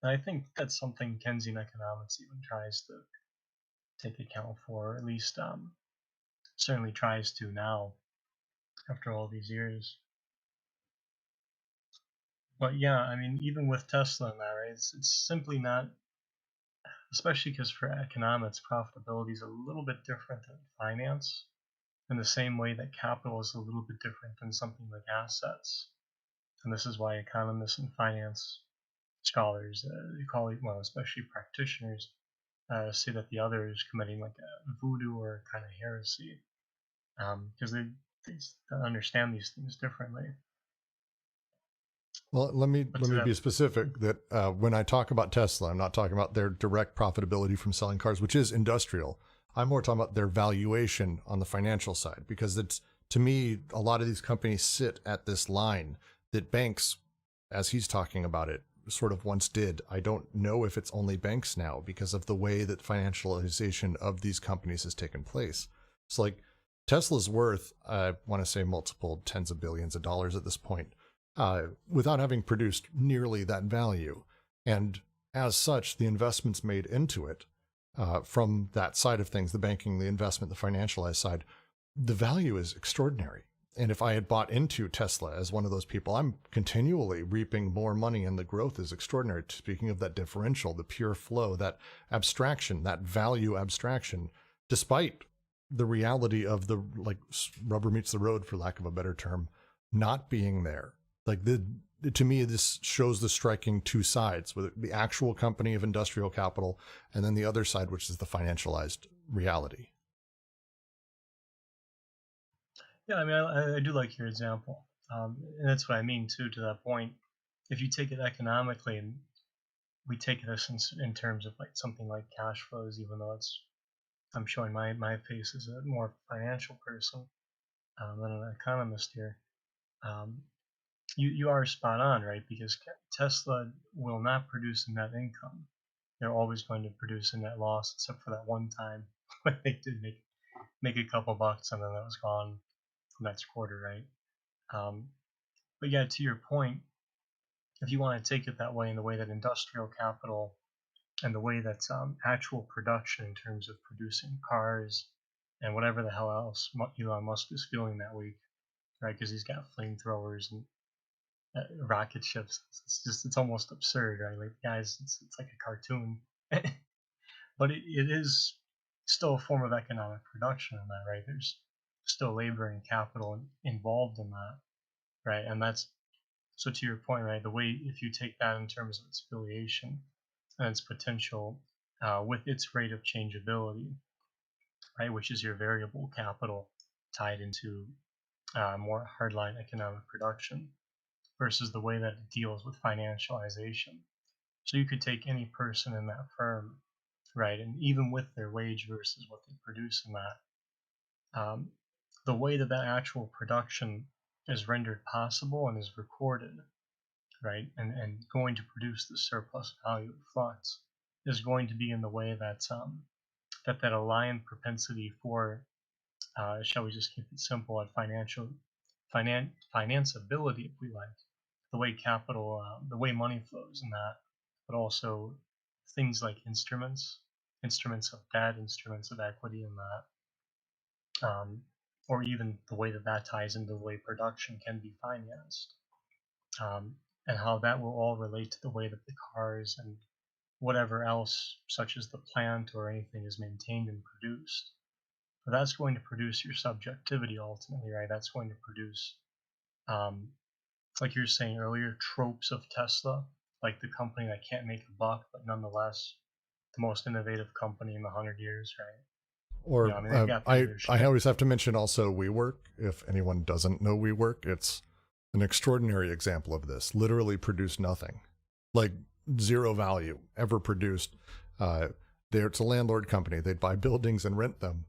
[SPEAKER 2] And I think that's something Keynesian economics even tries to take account for, or at least certainly tries to now after all these years. But yeah, I mean, even with Tesla and that, right? It's simply not, especially because for economics, profitability is a little bit different than finance, in the same way that capital is a little bit different than something like assets. And this is why economists and finance scholars, they call it, well, especially practitioners, say that the other is committing like a voodoo or kind of heresy, because they understand these things differently.
[SPEAKER 1] Well, let me be specific that when I talk about Tesla, I'm not talking about their direct profitability from selling cars, which is industrial. I'm more talking about their valuation on the financial side, because it's, to me, a lot of these companies sit at this line that banks, as he's talking about it, sort of once did. I don't know if it's only banks now because of the way that financialization of these companies has taken place. It's like Tesla's worth, I want to say multiple tens of billions of dollars at this point, without having produced nearly that value. And as such, the investments made into it from that side of things, the banking, the investment, the financialized side, the value is extraordinary. And if I had bought into Tesla as one of those people, I'm continually reaping more money and the growth is extraordinary. Speaking of that differential, the pure flow, that abstraction, that value abstraction, despite the reality of the, like, rubber meets the road, for lack of a better term, not being there. Like, to me, this shows the striking two sides, with the actual company of industrial capital and then the other side, which is the financialized reality.
[SPEAKER 2] Yeah, I mean, I do like your example. And that's what I mean, too, to that point. If you take it economically, and we take it in terms of like something like cash flows, even though I'm showing my face as a more financial person than an economist here. You are spot on, right? Because Tesla will not produce a net income. They're always going to produce a net loss, except for that one time when they did make a couple bucks and then that was gone next quarter, right? But yeah, to your point, if you want to take it that way, in the way that industrial capital and the way that actual production in terms of producing cars and whatever the hell else Elon Musk is doing that week, right? Because he's got flamethrowers and rocket ships. It's almost absurd, right? Like, guys, it's like a cartoon. But it is still a form of economic production in that, right? There's still labor and capital involved in that, right? And that's, so to your point, right, the way, if you take that in terms of its affiliation and its potential with its rate of changeability, right, which is your variable capital tied into more hardline economic production, versus the way that it deals with financialization. So you could take any person in that firm, right, and even with their wage versus what they produce in that, the way that that actual production is rendered possible and is recorded, right, and going to produce the surplus value of flux is going to be in the way that that aligned propensity for, shall we just keep it simple, at financeability, if we like, the way capital, the way money flows in that, but also things like instruments of debt, instruments of equity in that, or even the way that that ties into the way production can be financed, and how that will all relate to the way that the cars and whatever else, such as the plant or anything, is maintained and produced. But that's going to produce your subjectivity ultimately, right? That's going to produce, like you were saying earlier, tropes of Tesla, like the company that can't make a buck, but nonetheless the most innovative company in 100 years, right?
[SPEAKER 1] Or
[SPEAKER 2] You know, I mean, they've got the
[SPEAKER 1] I
[SPEAKER 2] leadership.
[SPEAKER 1] always have to mention also WeWork. If anyone doesn't know WeWork, it's an extraordinary example of this. Literally produced nothing, like zero value ever produced. It's a landlord company. They'd buy buildings and rent them.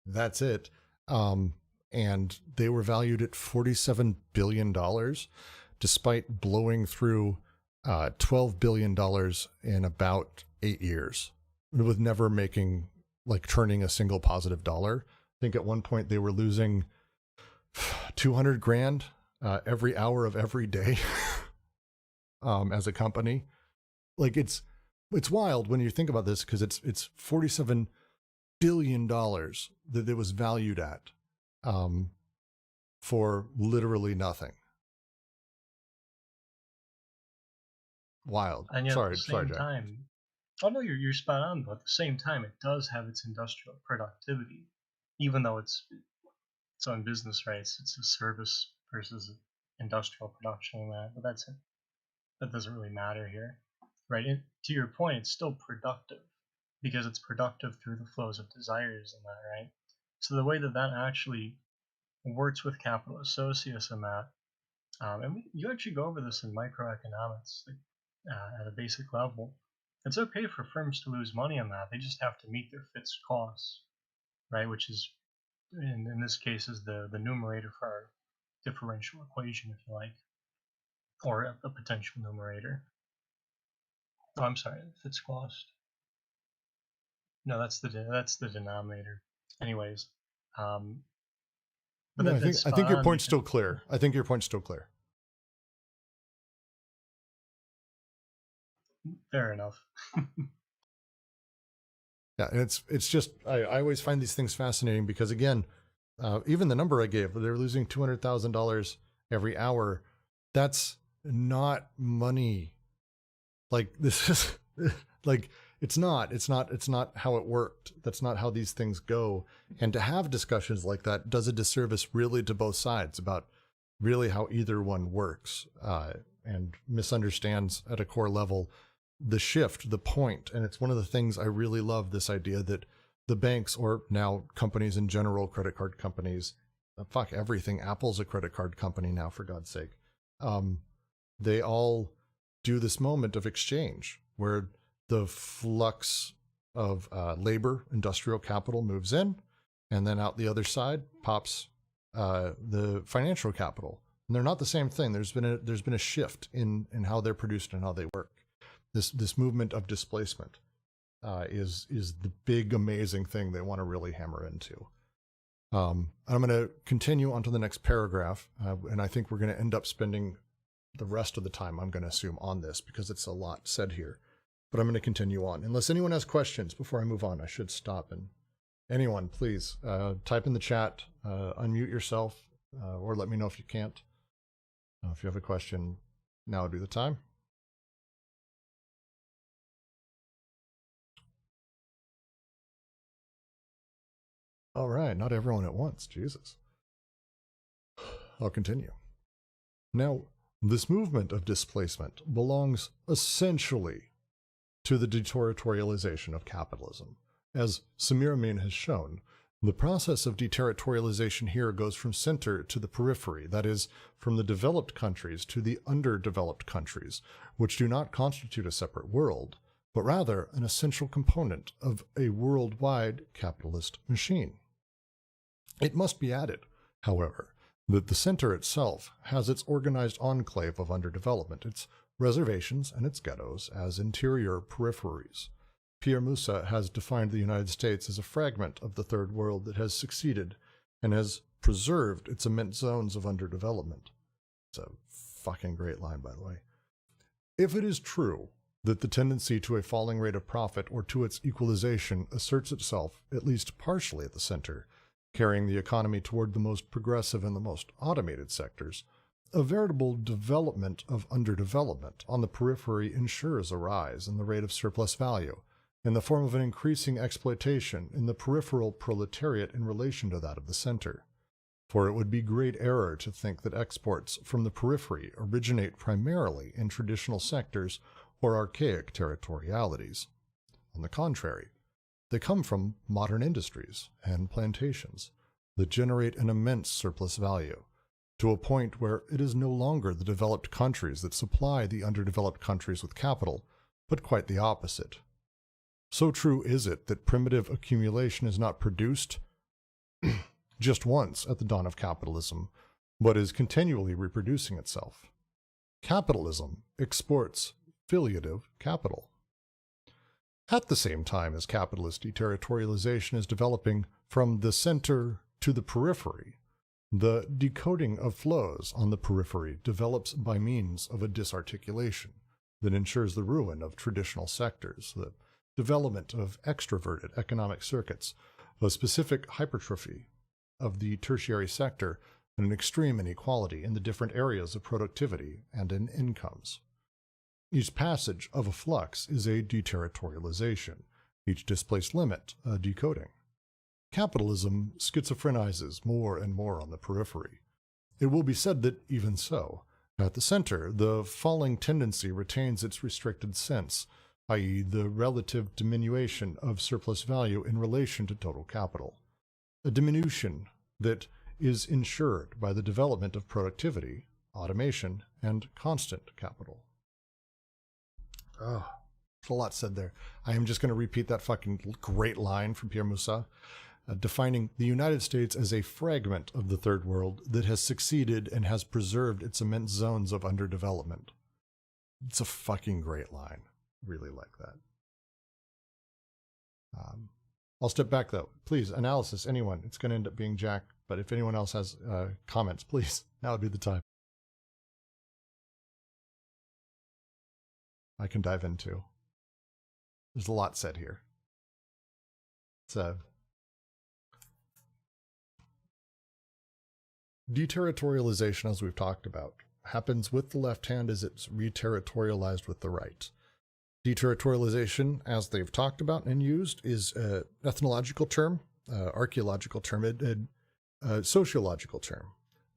[SPEAKER 1] That's it. And they were valued at $47 billion, despite blowing through $12 billion in about 8 years, with never making, like, turning a single positive dollar. I think at one point they were losing 200 grand every hour of every day as a company. Like, it's wild when you think about this, because it's $47 billion that it was valued at for literally nothing. Wild.
[SPEAKER 2] And yet
[SPEAKER 1] Sorry,
[SPEAKER 2] at the same
[SPEAKER 1] Jack.
[SPEAKER 2] time, oh no, you're spot on, but at the same time, it does have its industrial productivity, even though it's own business, right? It's a service versus industrial production and that, but that's it. That doesn't really matter here, right? And to your point, it's still productive because it's productive through the flows of desires and that, right? So the way that that actually works with capital associates and that, and you actually go over this in microeconomics, like, at a basic level. It's okay for firms to lose money on that. They just have to meet their fixed costs, right? Which is, in this case, is the numerator for our differential equation, if you like, or a potential numerator. Oh, I'm sorry, fixed cost. No, that's the denominator. Anyways, but
[SPEAKER 1] No, I think your point's still clear. I think your point's still clear.
[SPEAKER 2] Fair enough.
[SPEAKER 1] Yeah, it's just I always find these things fascinating because, again, even the number I gave, they're losing $200,000 every hour. That's not money. Like, this is like, it's not how it worked. That's not how these things go. And to have discussions like that does a disservice really to both sides about really how either one works, and misunderstands at a core level the shift, the point. And it's one of the things I really love, this idea that the banks, or now companies in general, credit card companies, fuck everything. Apple's a credit card company now, for God's sake. They all do this moment of exchange where the flux of labor, industrial capital moves in, and then out the other side pops the financial capital. And they're not the same thing. There's been a shift in how they're produced and how they work. This movement of displacement is the big, amazing thing they want to really hammer into. I'm going to continue on to the next paragraph, and I think we're going to end up spending the rest of the time, I'm going to assume, on this because it's a lot said here. But I'm going to continue on. Unless anyone has questions before I move on, I should stop. And anyone, please type in the chat, unmute yourself, or let me know if you can't. If you have a question, now would be the time. All right, not everyone at once, Jesus. I'll continue. Now, this movement of displacement belongs essentially to the deterritorialization of capitalism. As Samir Amin has shown, the process of deterritorialization here goes from center to the periphery, that is, from the developed countries to the underdeveloped countries, which do not constitute a separate world, but rather an essential component of a worldwide capitalist machine. It must be added, however, that the center itself has its organized enclave of underdevelopment, its reservations and its ghettos as interior peripheries. Pierre Moussa has defined the United States as a fragment of the Third World that has succeeded and has preserved its immense zones of underdevelopment. It's a fucking great line, by the way. If it is true that the tendency to a falling rate of profit or to its equalization asserts itself, at least partially at the center, carrying the economy toward the most progressive and the most automated sectors, a veritable development of underdevelopment on the periphery ensures a rise in the rate of surplus value, in the form of an increasing exploitation in the peripheral proletariat in relation to that of the center. For it would be great error to think that exports from the periphery originate primarily in traditional sectors or archaic territorialities. On the contrary, they come from modern industries and plantations that generate an immense surplus value, to a point where it is no longer the developed countries that supply the underdeveloped countries with capital, but quite the opposite. So true is it that primitive accumulation is not produced just once at the dawn of capitalism, but is continually reproducing itself. Capitalism exports filiative capital. At the same time as capitalist deterritorialization is developing from the center to the periphery, the decoding of flows on the periphery develops by means of a disarticulation that ensures the ruin of traditional sectors, the development of extroverted economic circuits, a specific hypertrophy of the tertiary sector, and an extreme inequality in the different areas of productivity and in incomes. Each passage of a flux is a deterritorialization, each displaced limit a decoding. Capitalism schizophrenizes more and more on the periphery. It will be said that even so, at the center, the falling tendency retains its restricted sense, i.e. the relative diminution of surplus value in relation to total capital, a diminution that is ensured by the development of productivity, automation, and constant capital. Oh, there's a lot said there. I am just going to repeat that fucking great line from Pierre Moussa, defining the United States as a fragment of the Third World that has succeeded and has preserved its immense zones of underdevelopment. It's a fucking great line. Really like that. I'll step back though. Please, analysis, anyone. It's going to end up being Jack, but if anyone else has comments, please, now would be the time. I can dive into. There's a lot said here. Deterritorialization, as we've talked about, happens with the left hand as it's reterritorialized with the right. Deterritorialization, as they've talked about and used, is an ethnological term, archaeological term, a sociological term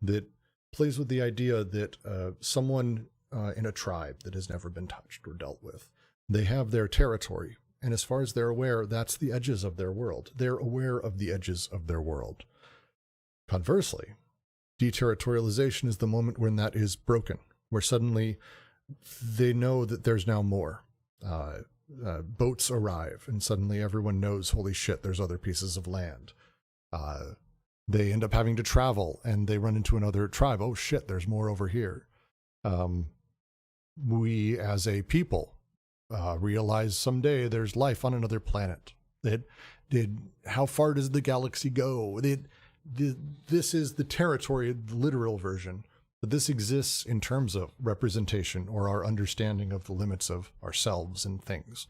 [SPEAKER 1] that plays with the idea that someone in a tribe that has never been touched or dealt with, they have their territory, and as far as they're aware, that's the edges of their world. They're aware of the edges of their world. Conversely, deterritorialization is the moment when that is broken, where suddenly they know that there's now more. Boats arrive, and suddenly everyone knows, holy shit, there's other pieces of land. They end up having to travel, and they run into another tribe. Oh shit, there's more over here. We, as a people, realize someday there's life on another planet. How far does the galaxy go? This is the territory, the literal version, but this exists in terms of representation or our understanding of the limits of ourselves and things.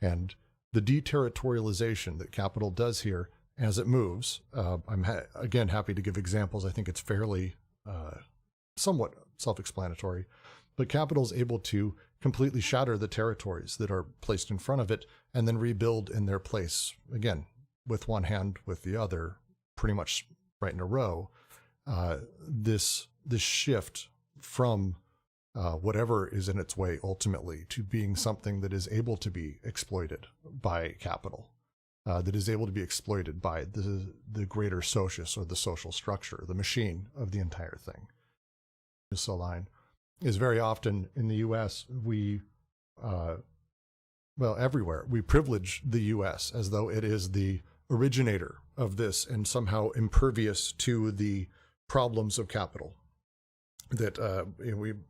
[SPEAKER 1] And the deterritorialization that capital does here as it moves, I'm again happy to give examples. I think it's fairly somewhat self-explanatory, but capital is able to completely shatter the territories that are placed in front of it and then rebuild in their place, again, with one hand, with the other, pretty much right in a row. This shift from whatever is in its way ultimately to being something that is able to be exploited by capital, that is able to be exploited by the greater socius or the social structure, the machine of the entire thing. This line is very often in the U.S. Everywhere, we privilege the U.S. as though it is the originator of this and somehow impervious to the problems of capital. That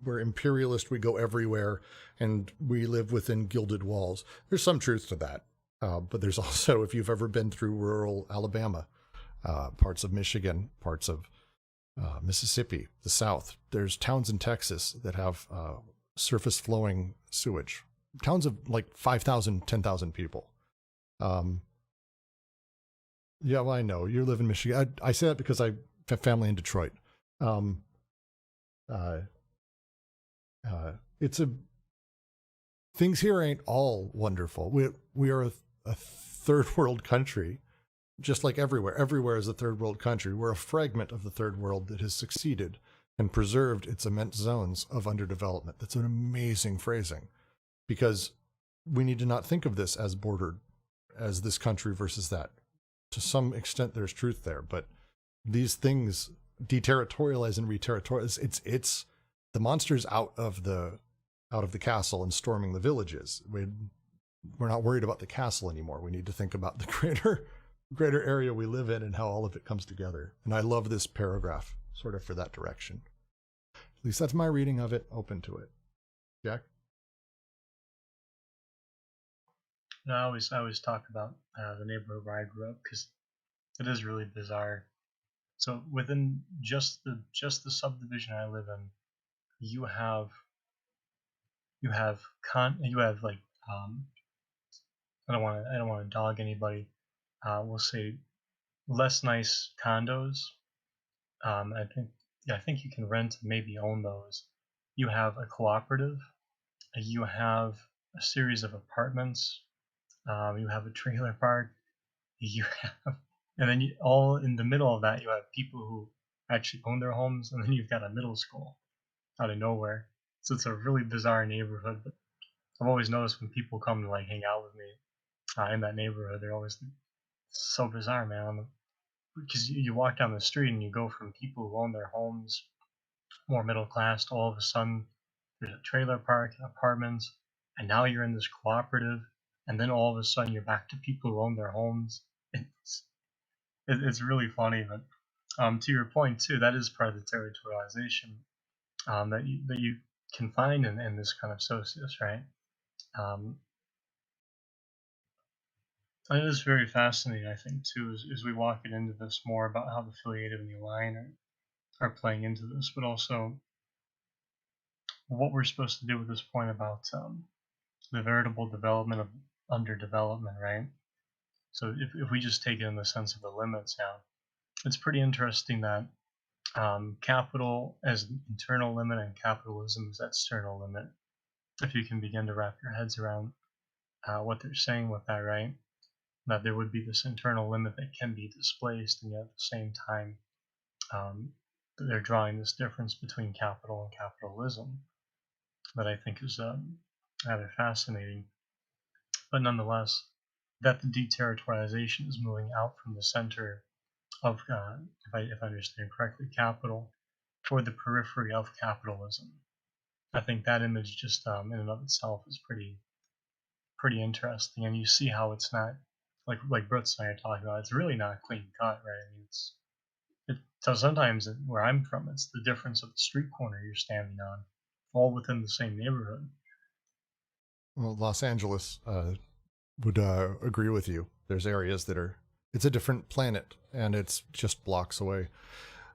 [SPEAKER 1] we're imperialist, we go everywhere, and we live within gilded walls. There's some truth to that, but there's also, if you've ever been through rural Alabama, parts of Michigan, parts of Mississippi, the South. There's towns in Texas that have surface flowing sewage. Towns of like 5,000, 10,000 people. Yeah, well, I know you live in Michigan. I say that because I have family in Detroit. Things here ain't all wonderful. We are a third world country, just like everywhere. Everywhere is a third world country. We're a fragment of the third world that has succeeded and preserved its immense zones of underdevelopment. That's an amazing phrasing, because we need to not think of this as bordered, as this country versus that. To some extent, there's truth there, but these things deterritorialize and reterritorialize. It's the monster's out of the castle and storming the villages. We're not worried about the castle anymore. We need to think about the greater area we live in and how all of it comes together. And I love this paragraph sort of for that direction. At least that's my reading of it. Open to it. Jack?
[SPEAKER 2] No, I always talk about the neighborhood where I grew up, because it is really bizarre. So within just the subdivision I live in, you have like I don't want to dog anybody. We'll say less nice condos. I think you can rent and maybe own those. You have a cooperative. You have a series of apartments. You have a trailer park. And then all in the middle of that, you have people who actually own their homes, and then you've got a middle school out of nowhere. So it's a really bizarre neighborhood. But I've always noticed when people come to like hang out with me in that neighborhood, they're always so bizarre, man. Because you walk down the street and you go from people who own their homes, more middle class, to all of a sudden there's a trailer park, apartments, and now you're in this cooperative, and then all of a sudden you're back to people who own their homes. It's really funny, but to your point too, that is part of the territorialization that you can find in this kind of socius, right? And it is very fascinating, I think, too, as we walk it into this more about how the affiliative and the aligned are playing into this, but also what we're supposed to do with this point about the veritable development of underdevelopment, right? So if we just take it in the sense of the limits now, it's pretty interesting that capital as an internal limit and capitalism as external limit, if you can begin to wrap your heads around what they're saying with that, right? That there would be this internal limit that can be displaced, and yet at the same time they're drawing this difference between capital and capitalism that I think is rather fascinating. But nonetheless, that the deterritorialization is moving out from the center of, if I understand correctly, capital toward the periphery of capitalism. I think that image just in and of itself is pretty interesting, and you see how it's not like Brooks and I are talking about. It's really not clean cut, right? I mean, so sometimes where I'm from, it's the difference of the street corner you're standing on, all within the same neighborhood.
[SPEAKER 1] Well, Los Angeles would agree with you. There's areas that it's a different planet, and it's just blocks away.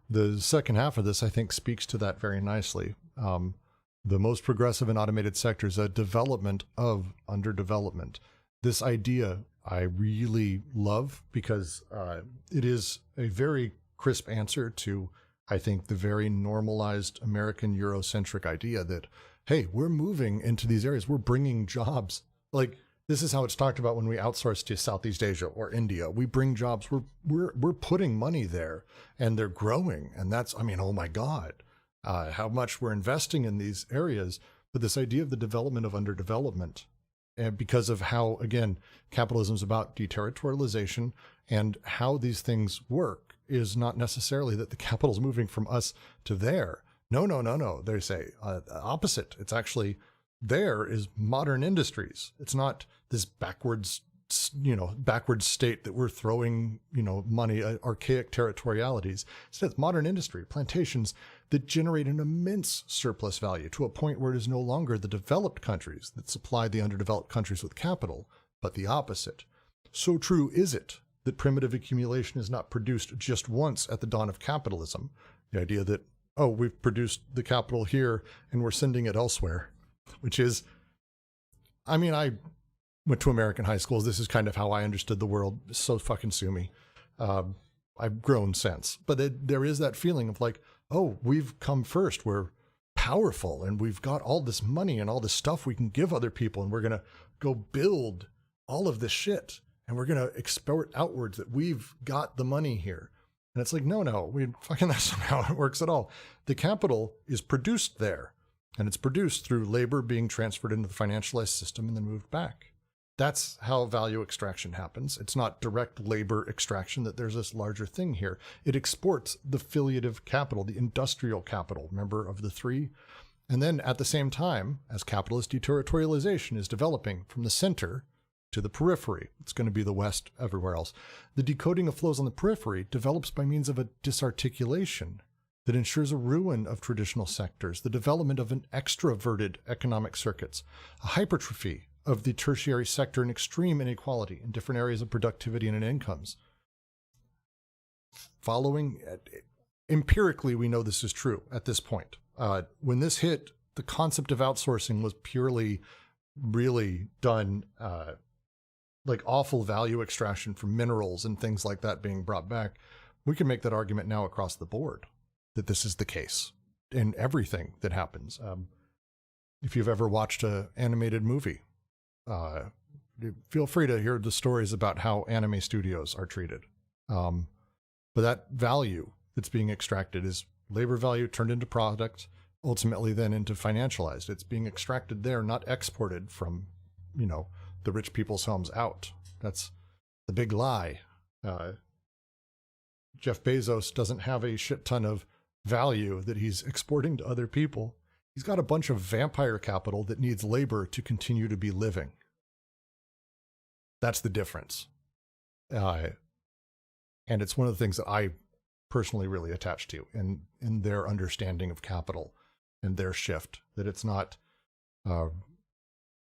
[SPEAKER 1] The second half of this, I think, speaks to that very nicely. The most progressive and automated sectors, a development of underdevelopment. This idea I really love, because it is a very crisp answer to, I think, the very normalized American Eurocentric idea that, hey, we're moving into these areas. We're bringing jobs. Like, this is how it's talked about when we outsource to Southeast Asia or India. We bring jobs. We're putting money there, and they're growing. And that's, I mean, oh my God, how much we're investing in these areas. But this idea of the development of underdevelopment, and because of how, again, capitalism is about deterritorialization, and how these things work is not necessarily that the capital is moving from us to there. No. They say opposite. It's actually, there is modern industries. It's not this backwards state that we're throwing, money, archaic territorialities. Instead, it's modern industry, plantations that generate an immense surplus value to a point where it is no longer the developed countries that supply the underdeveloped countries with capital, but the opposite. So true is it that primitive accumulation is not produced just once at the dawn of capitalism. The idea that, oh, we've produced the capital here and we're sending it elsewhere, which is, I mean, I went to American high schools. This is kind of how I understood the world. So fucking sue me. I've grown since. But there is that feeling of like, oh, we've come first. We're powerful and we've got all this money and all this stuff we can give other people. And we're going to go build all of this shit. And we're going to export outwards that we've got the money here. And it's like, no, that's not how it works at all. The capital is produced there. And it's produced through labor being transferred into the financialized system and then moved back. That's how value extraction happens. It's not direct labor extraction, that there's this larger thing here. It exports the filiative capital, the industrial capital, remember, of the three. And then at the same time, as capitalist deterritorialization is developing from the center to the periphery, it's going to be the West everywhere else, the decoding of flows on the periphery develops by means of a disarticulation that ensures a ruin of traditional sectors, the development of an extroverted economic circuits, a hypertrophy of the tertiary sector and extreme inequality in different areas of productivity and in incomes. Following, empirically, we know this is true at this point. When this hit, the concept of outsourcing was purely, really done, like awful value extraction from minerals and things like that being brought back. We can make that argument now across the board, that this is the case in everything that happens. If you've ever watched an animated movie, feel free to hear the stories about how anime studios are treated. But that value that's being extracted is labor value turned into product, ultimately then into financialized. It's being extracted there, not exported from, the rich people's homes out. That's the big lie. Jeff Bezos doesn't have a shit ton of value that he's exporting to other people. He's got a bunch of vampire capital that needs labor to continue to be living. That's the difference. And it's one of the things that I personally really attach to in their understanding of capital and their shift, that it's not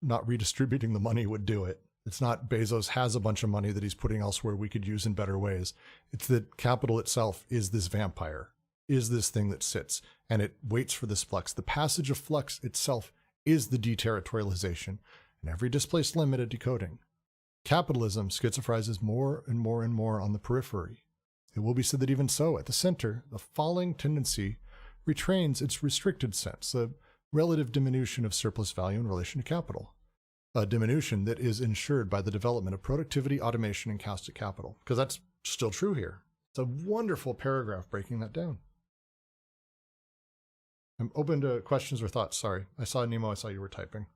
[SPEAKER 1] redistributing the money would do it. It's not Bezos has a bunch of money that he's putting elsewhere we could use in better ways. It's that capital itself is this vampire, is this thing that sits and it waits for this flux. The passage of flux itself is the deterritorialization, and every displaced limit of decoding. Capitalism schizophrenises more and more and more on the periphery. It will be said that even so, at the center, the falling tendency retrains its restricted sense, a relative diminution of surplus value in relation to capital, a diminution that is ensured by the development of productivity, automation, and caustic capital, because that's still true here. It's a wonderful paragraph breaking that down. I'm open to questions or thoughts. Sorry, I saw Nemo, I saw you were typing.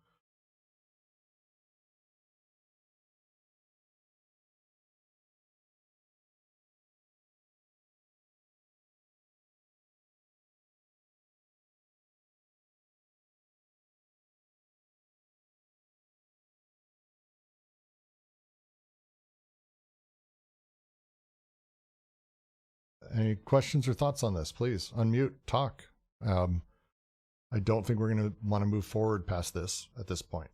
[SPEAKER 1] Any questions or thoughts on this? Please unmute, talk. I don't think we're going to want to move forward past this at this point.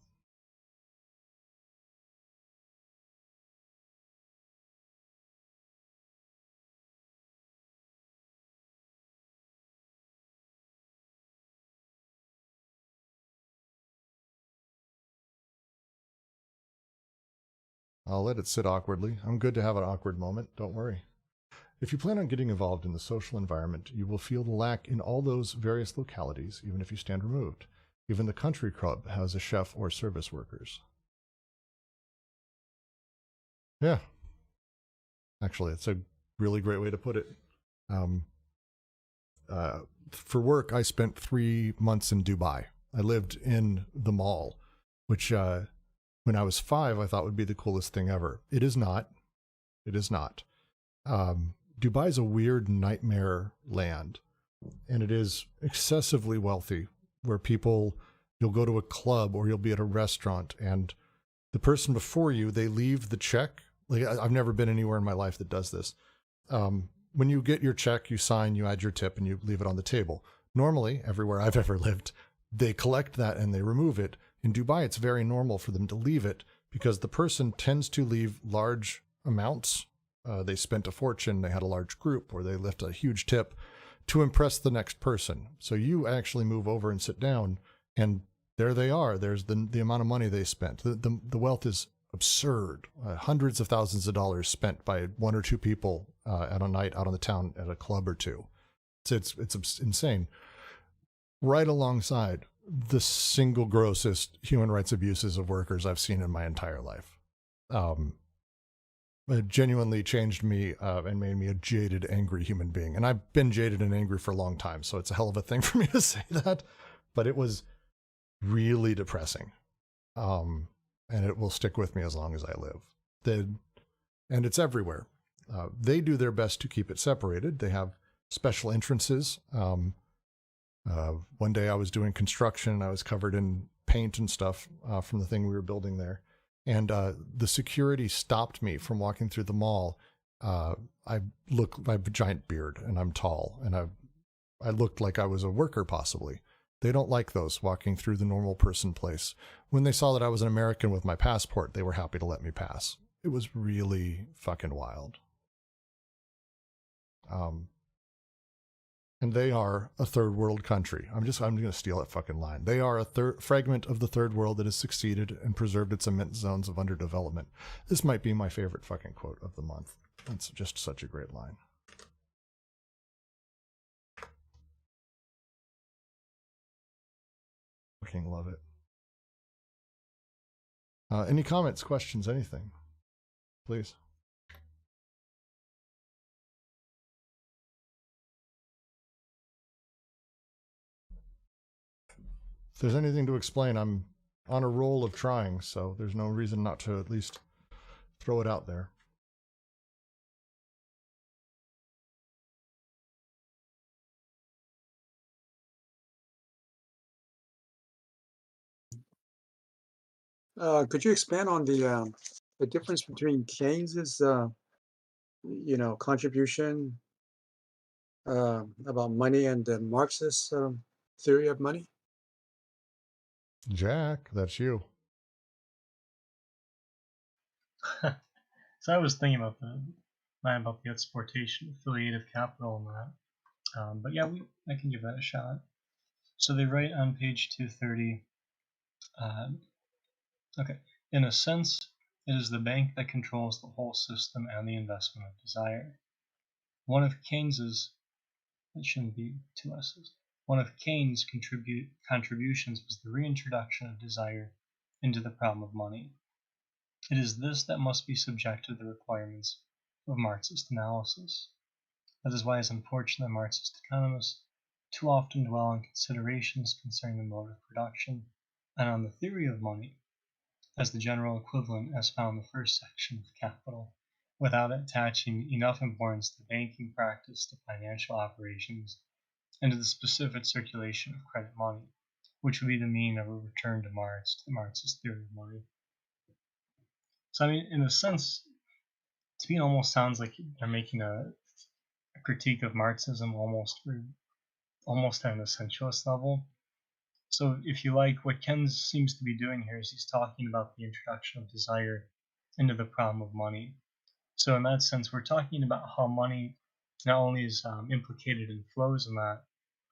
[SPEAKER 1] I'll let it sit awkwardly. I'm good to have an awkward moment. Don't worry. If you plan on getting involved in the social environment, you will feel the lack in all those various localities, even if you stand removed. Even the country club has a chef or service workers. Yeah. Actually, it's a really great way to put it. For work, I spent 3 months in Dubai. I lived in the mall, which when I was 5, I thought would be the coolest thing ever. It is not. It is not. Dubai is a weird nightmare land, and it is excessively wealthy, where you'll go to a club or you'll be at a restaurant, and the person before you, they leave the check. Like, I've never been anywhere in my life that does this. When you get your check, you sign, you add your tip, and you leave it on the table. Normally, everywhere I've ever lived, they collect that and they remove it. In Dubai, it's very normal for them to leave it because the person tends to leave large amounts they spent a fortune, they had a large group, or they left a huge tip to impress the next person. So you actually move over and sit down, and there they are. There's the amount of money they spent. The wealth is absurd. Hundreds of thousands of dollars spent by one or two people at a night out on the town at a club or two. It's insane. Right alongside the single grossest human rights abuses of workers I've seen in my entire life. It genuinely changed me and made me a jaded, angry human being. And I've been jaded and angry for a long time, so it's a hell of a thing for me to say that. But it was really depressing. And it will stick with me as long as I live. And it's everywhere. They do their best to keep it separated. They have special entrances. One day I was doing construction. I was covered in paint and stuff from the thing we were building there. And the security stopped me from walking through the mall. I have a giant beard and I'm tall, and I looked like I was a worker possibly. They don't like those walking through the normal person place. When they saw that I was an American with my passport, they were happy to let me pass. It was really fucking wild. And they are a third world country. I'm going to steal that fucking line. They are a fragment of the third world that has succeeded and preserved its immense zones of underdevelopment. This might be my favorite fucking quote of the month. It's just such a great line. Fucking love it. Any comments, questions, anything? Please. If there's anything to explain, I'm on a roll of trying, so there's no reason not to at least throw it out there.
[SPEAKER 4] Could you expand on the difference between Keynes's contribution about money and the Marxist theory of money?
[SPEAKER 1] Jack, that's you.
[SPEAKER 2] So I was thinking about the exportation affiliative capital and that. But yeah, I can give that a shot. So they write on page 230, okay, in a sense, it is the bank that controls the whole system and the investment of desire. One of Keynes's, it shouldn't be two S's, one of Keynes' contributions was the reintroduction of desire into the problem of money. It is this that must be subject to the requirements of Marxist analysis. That is why it's unfortunate that Marxist economists too often dwell on considerations concerning the mode of production and on the theory of money as the general equivalent as found in the first section of Capital, without attaching enough importance to banking practice, to financial operations, and to the specific circulation of credit money, which would be the mean of a return to Marx, to the Marxist theory of money. So, I mean, in a sense, to me, it almost sounds like they're making a critique of Marxism almost at an essentialist level. So if you like, what Ken seems to be doing here is he's talking about the introduction of desire into the problem of money. So in that sense, we're talking about how money not only is implicated in flows in that,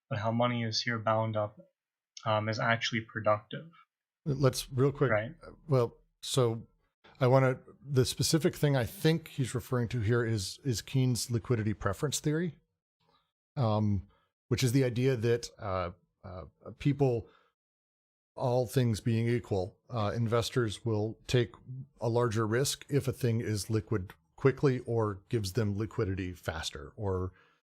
[SPEAKER 2] but how money is here bound up as actually productive.
[SPEAKER 1] Let's real quick.
[SPEAKER 2] Right.
[SPEAKER 1] Well, so I want to, the specific thing I think he's referring to here is Keynes' liquidity preference theory, which is the idea that people, all things being equal, investors will take a larger risk if a thing is liquid quickly or gives them liquidity faster, or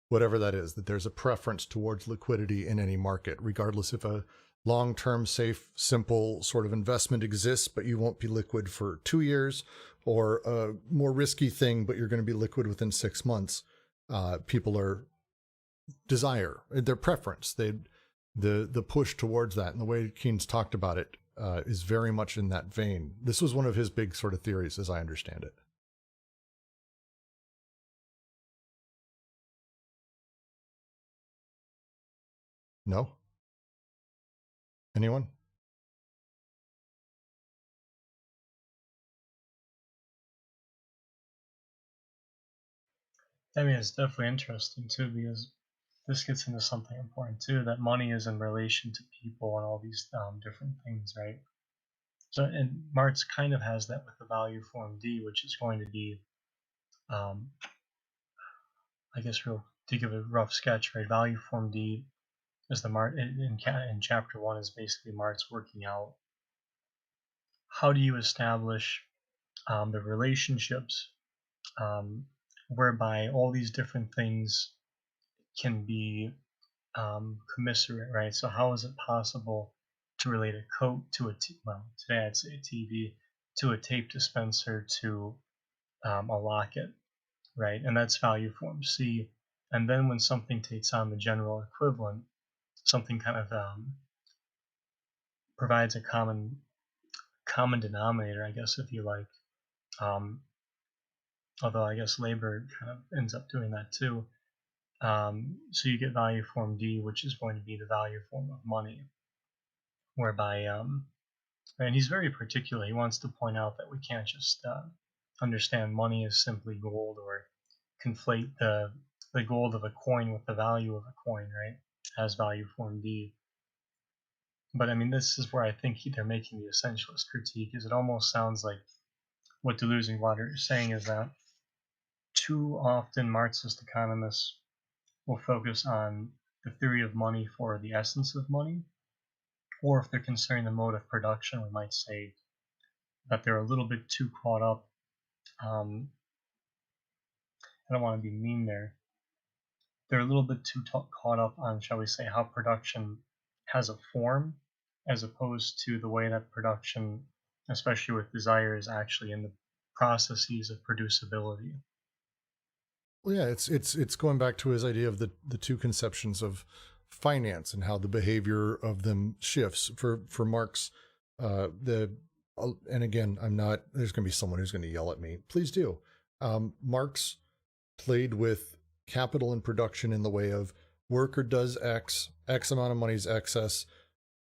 [SPEAKER 1] whatever that is, that there's a preference towards liquidity in any market, regardless if a long-term, safe, simple sort of investment exists, but you won't be liquid for 2 years, or a more risky thing, but you're going to be liquid within 6 months. People are desire, their preference, the push towards that, and the way Keynes talked about it is very much in that vein. This was one of his big sort of theories, as I understand it. No? Anyone?
[SPEAKER 2] I mean, it's definitely interesting too, because this gets into something important too, that money is in relation to people and all these different things, right? So, and Marx kind of has that with the value form D, which is going to be, I guess, to give a rough sketch, right? Value form D is the in chapter 1 is basically Marx working out how do you establish the relationships whereby all these different things can be commiserate, right? So how is it possible to relate a coat to today I'd say a TV, to a tape dispenser, to a locket, right? And that's value form C. And then when something takes on the general equivalent, something kind of provides a common denominator, I guess, if you like. Although I guess labor kind of ends up doing that too. So you get value form D, which is going to be the value form of money, whereby, and he's very particular. He wants to point out that we can't just understand money as simply gold, or conflate the gold of a coin with the value of a coin, right? As value form D. But I mean, this is where I think they're making the essentialist critique, is it almost sounds like what Deleuze and Guattari are saying is that too often Marxist economists will focus on the theory of money for the essence of money, or if they're considering the mode of production, we might say that they're a little bit too caught up. I don't want to be mean there. They're a little bit too caught up on, shall we say, how production has a form, as opposed to the way that production, especially with desire, is actually in the processes of producibility.
[SPEAKER 1] Well, yeah, it's going back to his idea of the two conceptions of finance and how the behavior of them shifts. For Marx, and again, there's going to be someone who's going to yell at me. Please do. Marx played with capital and production in the way of worker does X amount of money is excess.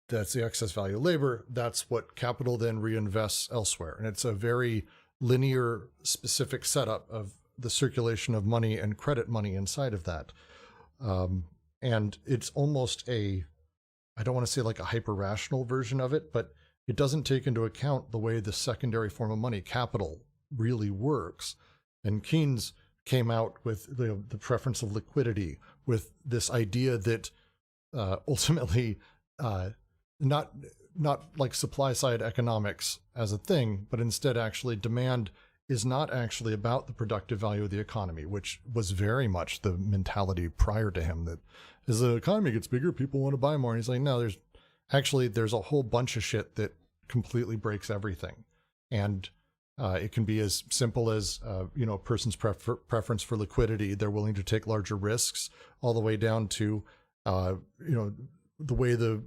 [SPEAKER 1] That's the excess value of labor. That's what capital then reinvests elsewhere. And it's a very linear, specific setup of the circulation of money and credit money inside of that. And it's almost I don't want to say like a hyper-rational version of it, but it doesn't take into account the way the secondary form of money, capital, really works. And Keynes came out with the preference of liquidity, with this idea that ultimately not like supply side economics as a thing, but instead actually demand is not actually about the productive value of the economy, which was very much the mentality prior to him, that as the economy gets bigger, people want to buy more. And he's like, no, there's a whole bunch of shit that completely breaks everything. And it can be as simple as, a person's preference for liquidity. They're willing to take larger risks, all the way down to, the way the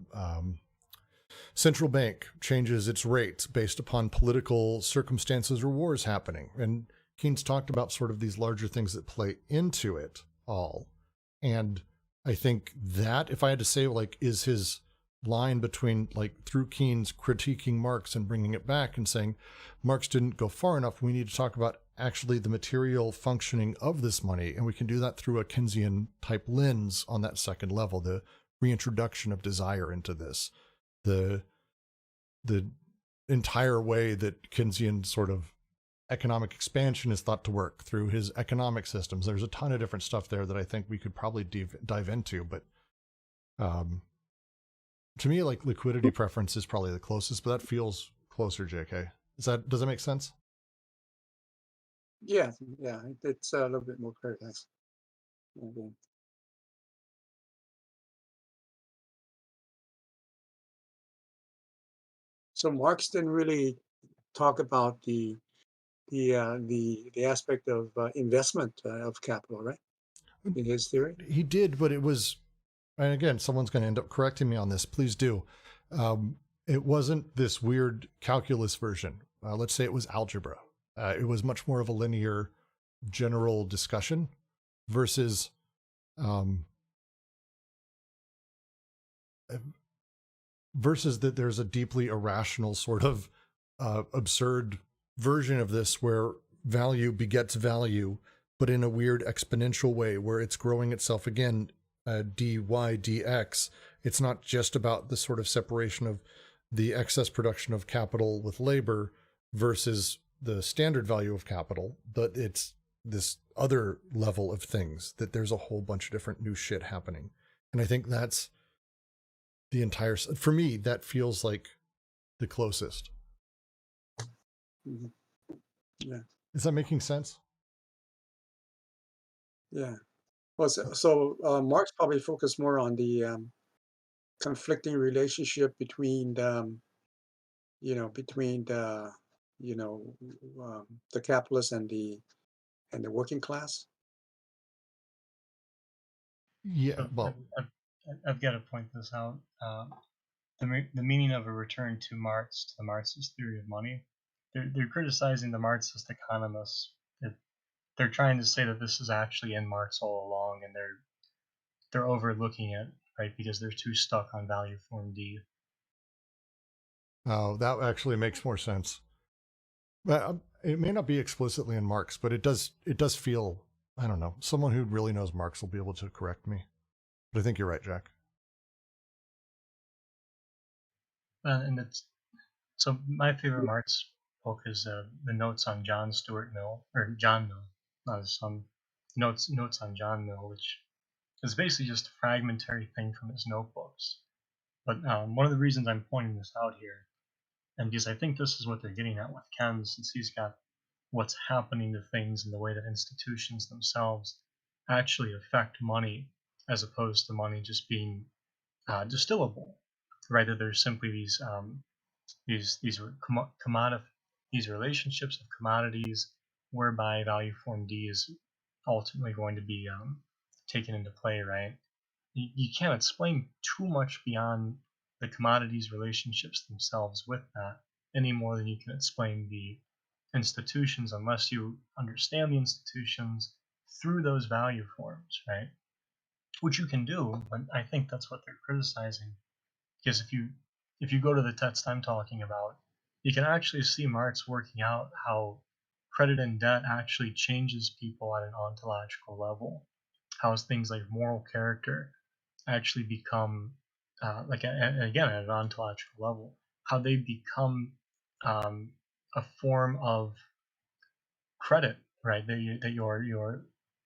[SPEAKER 1] central bank changes its rates based upon political circumstances or wars happening. And Keynes talked about sort of these larger things that play into it all. And I think that, if I had to say, like, is his line between, like, through Keynes critiquing Marx and bringing it back and saying Marx didn't go far enough, we need to talk about actually the material functioning of this money. And we can do that through a Keynesian type lens on that second level, the reintroduction of desire into this, the entire way that Keynesian sort of economic expansion is thought to work through his economic systems. There's a ton of different stuff there that I think we could probably dive into, but to me, like, liquidity preference is probably the closest, but that feels closer, JK. Does that make sense?
[SPEAKER 4] Yeah, it's a little bit more clear. Thanks. Okay. So Marx didn't really talk about the aspect of investment of capital, right? In his theory,
[SPEAKER 1] He did, but it was, and again, someone's going to end up correcting me on this. Please do. It wasn't this weird calculus version. Let's say it was algebra. It was much more of a linear, general discussion versus that there's a deeply irrational sort of absurd version of this where value begets value but in a weird exponential way where it's growing itself again, dy dx. It's not just about the sort of separation of the excess production of capital with labor versus the standard value of capital, but it's this other level of things, that there's a whole bunch of different new shit happening. And I think that's the entire, for me, that feels like the closest.
[SPEAKER 4] Mhm. Yeah.
[SPEAKER 1] Is that making sense?
[SPEAKER 4] Yeah. Well, so Marx probably focused more on the conflicting relationship between between the capitalist and the working class.
[SPEAKER 1] Yeah,
[SPEAKER 2] So
[SPEAKER 1] well,
[SPEAKER 2] I've got to point this out. The meaning of a return to Marx, to the Marxist theory of money, they're criticizing the Marxist economists. They're trying to say that this is actually in Marx all along, and they're overlooking it, right, because they're too stuck on value form D.
[SPEAKER 1] oh, that actually makes more sense. But it may not be explicitly in Marx, but it does feel, I don't know, someone who really knows Marx will be able to correct me. But I think you're right, Jack.
[SPEAKER 2] And it's so my favorite Marx book is the Notes on John Stuart Mill, or John Mill, not his son. Notes on John Mill, which is basically just a fragmentary thing from his notebooks. But one of the reasons I'm pointing this out here, and because I think this is what they're getting at with Ken, since he's got what's happening to things and the way that institutions themselves actually affect money, as opposed to money just being distillable, right? That there's simply these these relationships of commodities whereby value form D is ultimately going to be taken into play, right? You can't explain too much beyond the commodities relationships themselves with that any more than you can explain the institutions unless you understand the institutions through those value forms, right? Which you can do, but I think that's what they're criticizing. Because if you go to the text I'm talking about, you can actually see Marx working out how credit and debt actually changes people at an ontological level. How things like moral character actually become, again, at an ontological level, how they become a form of credit, right? That your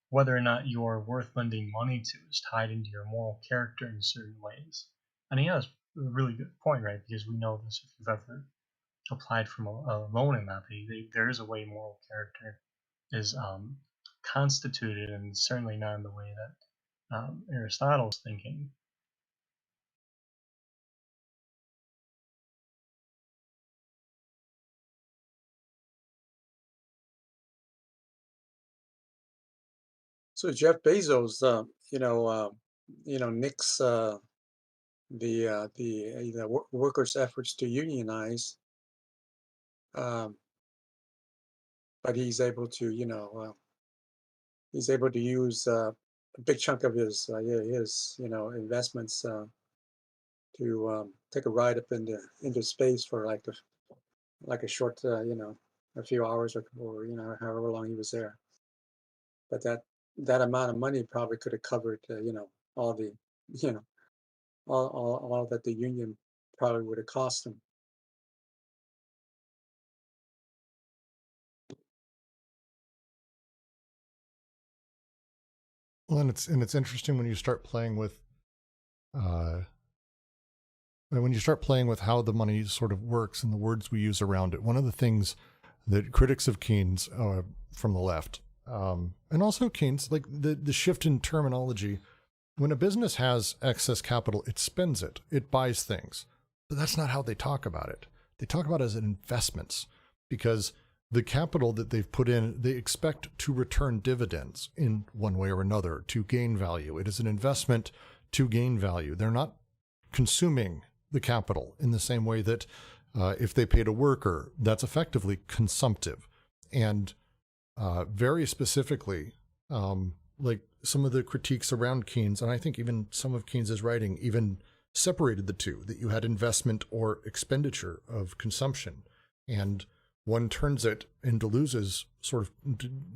[SPEAKER 2] whether or not you're worth lending money to is tied into your moral character in certain ways. And he has a really good point, right? Because we know this if you've ever applied for a loan in that, there is a way moral character is constituted, and certainly not in the way that Aristotle's thinking.
[SPEAKER 4] So Jeff Bezos, nix the workers' efforts to unionize, um, but he's able to use a big chunk of his investments to take a ride up into space for like a short a few hours or however long he was there. But that amount of money probably could have covered all the you know all that the union probably would have cost him.
[SPEAKER 1] Well, and it's interesting when you start playing with how the money sort of works and the words we use around it. One of the things that critics of Keynes from the left, and also Keynes, like the shift in terminology, when a business has excess capital, it spends it, it buys things. But that's not how they talk about it. They talk about it as investments, because the capital that they've put in, they expect to return dividends in one way or another to gain value. It is an investment to gain value. They're not consuming the capital in the same way that if they paid a worker, that's effectively consumptive. And very specifically, like some of the critiques around Keynes, and I think even some of Keynes's writing even separated the two, that you had investment or expenditure of consumption. And one turns it, in Deleuze's sort of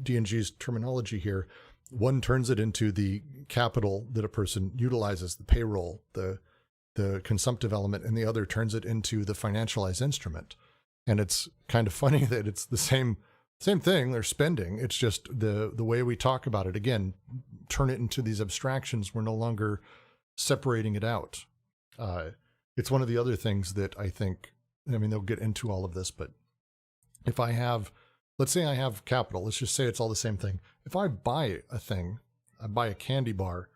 [SPEAKER 1] D&G's terminology here, one turns it into the capital that a person utilizes, the payroll, the consumptive element, and the other turns it into the financialized instrument. And it's kind of funny that it's the same thing. They're spending. It's just the way we talk about it. Again, turn it into these abstractions. We're no longer separating it out. It's one of the other things that I think, I mean, they'll get into all of this, but if I have, let's say I have capital, let's just say it's all the same thing. If I buy a thing, I buy a candy bar,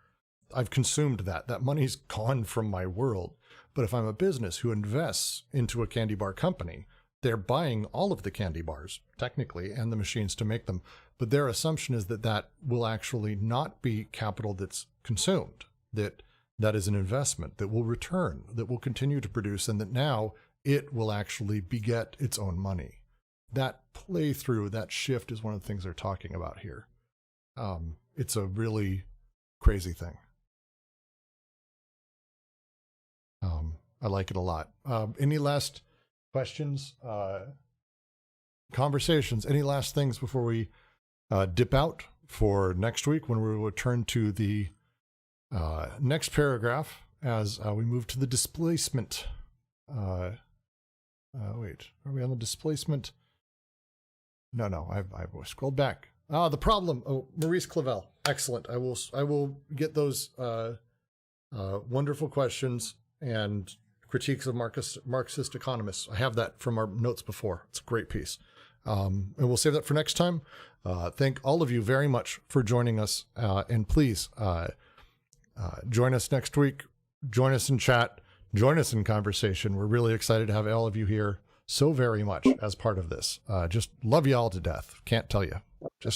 [SPEAKER 1] I've consumed that. That money's gone from my world. But if I'm a business who invests into a candy bar company, they're buying all of the candy bars, technically, and the machines to make them. But their assumption is that that will actually not be capital that's consumed, that is an investment that will return, that will continue to produce, and that now it will actually beget its own money. That playthrough, that shift is one of the things they're talking about here. It's a really crazy thing. I like it a lot. Any last questions, conversations, any last things before we dip out for next week, when we will turn to the next paragraph as we move to the displacement. Wait, are we on the displacement? No, I've scrolled back. The problem. Oh, Maurice Clavel. Excellent. I will get those wonderful questions and critiques of Marxist economists. I have that from our notes before. It's a great piece. And we'll save that for next time. Thank all of you very much for joining us. And please join us next week. Join us in chat. Join us in conversation. We're really excited to have all of you here so very much as part of this. Just love you all to death. Can't tell you. Just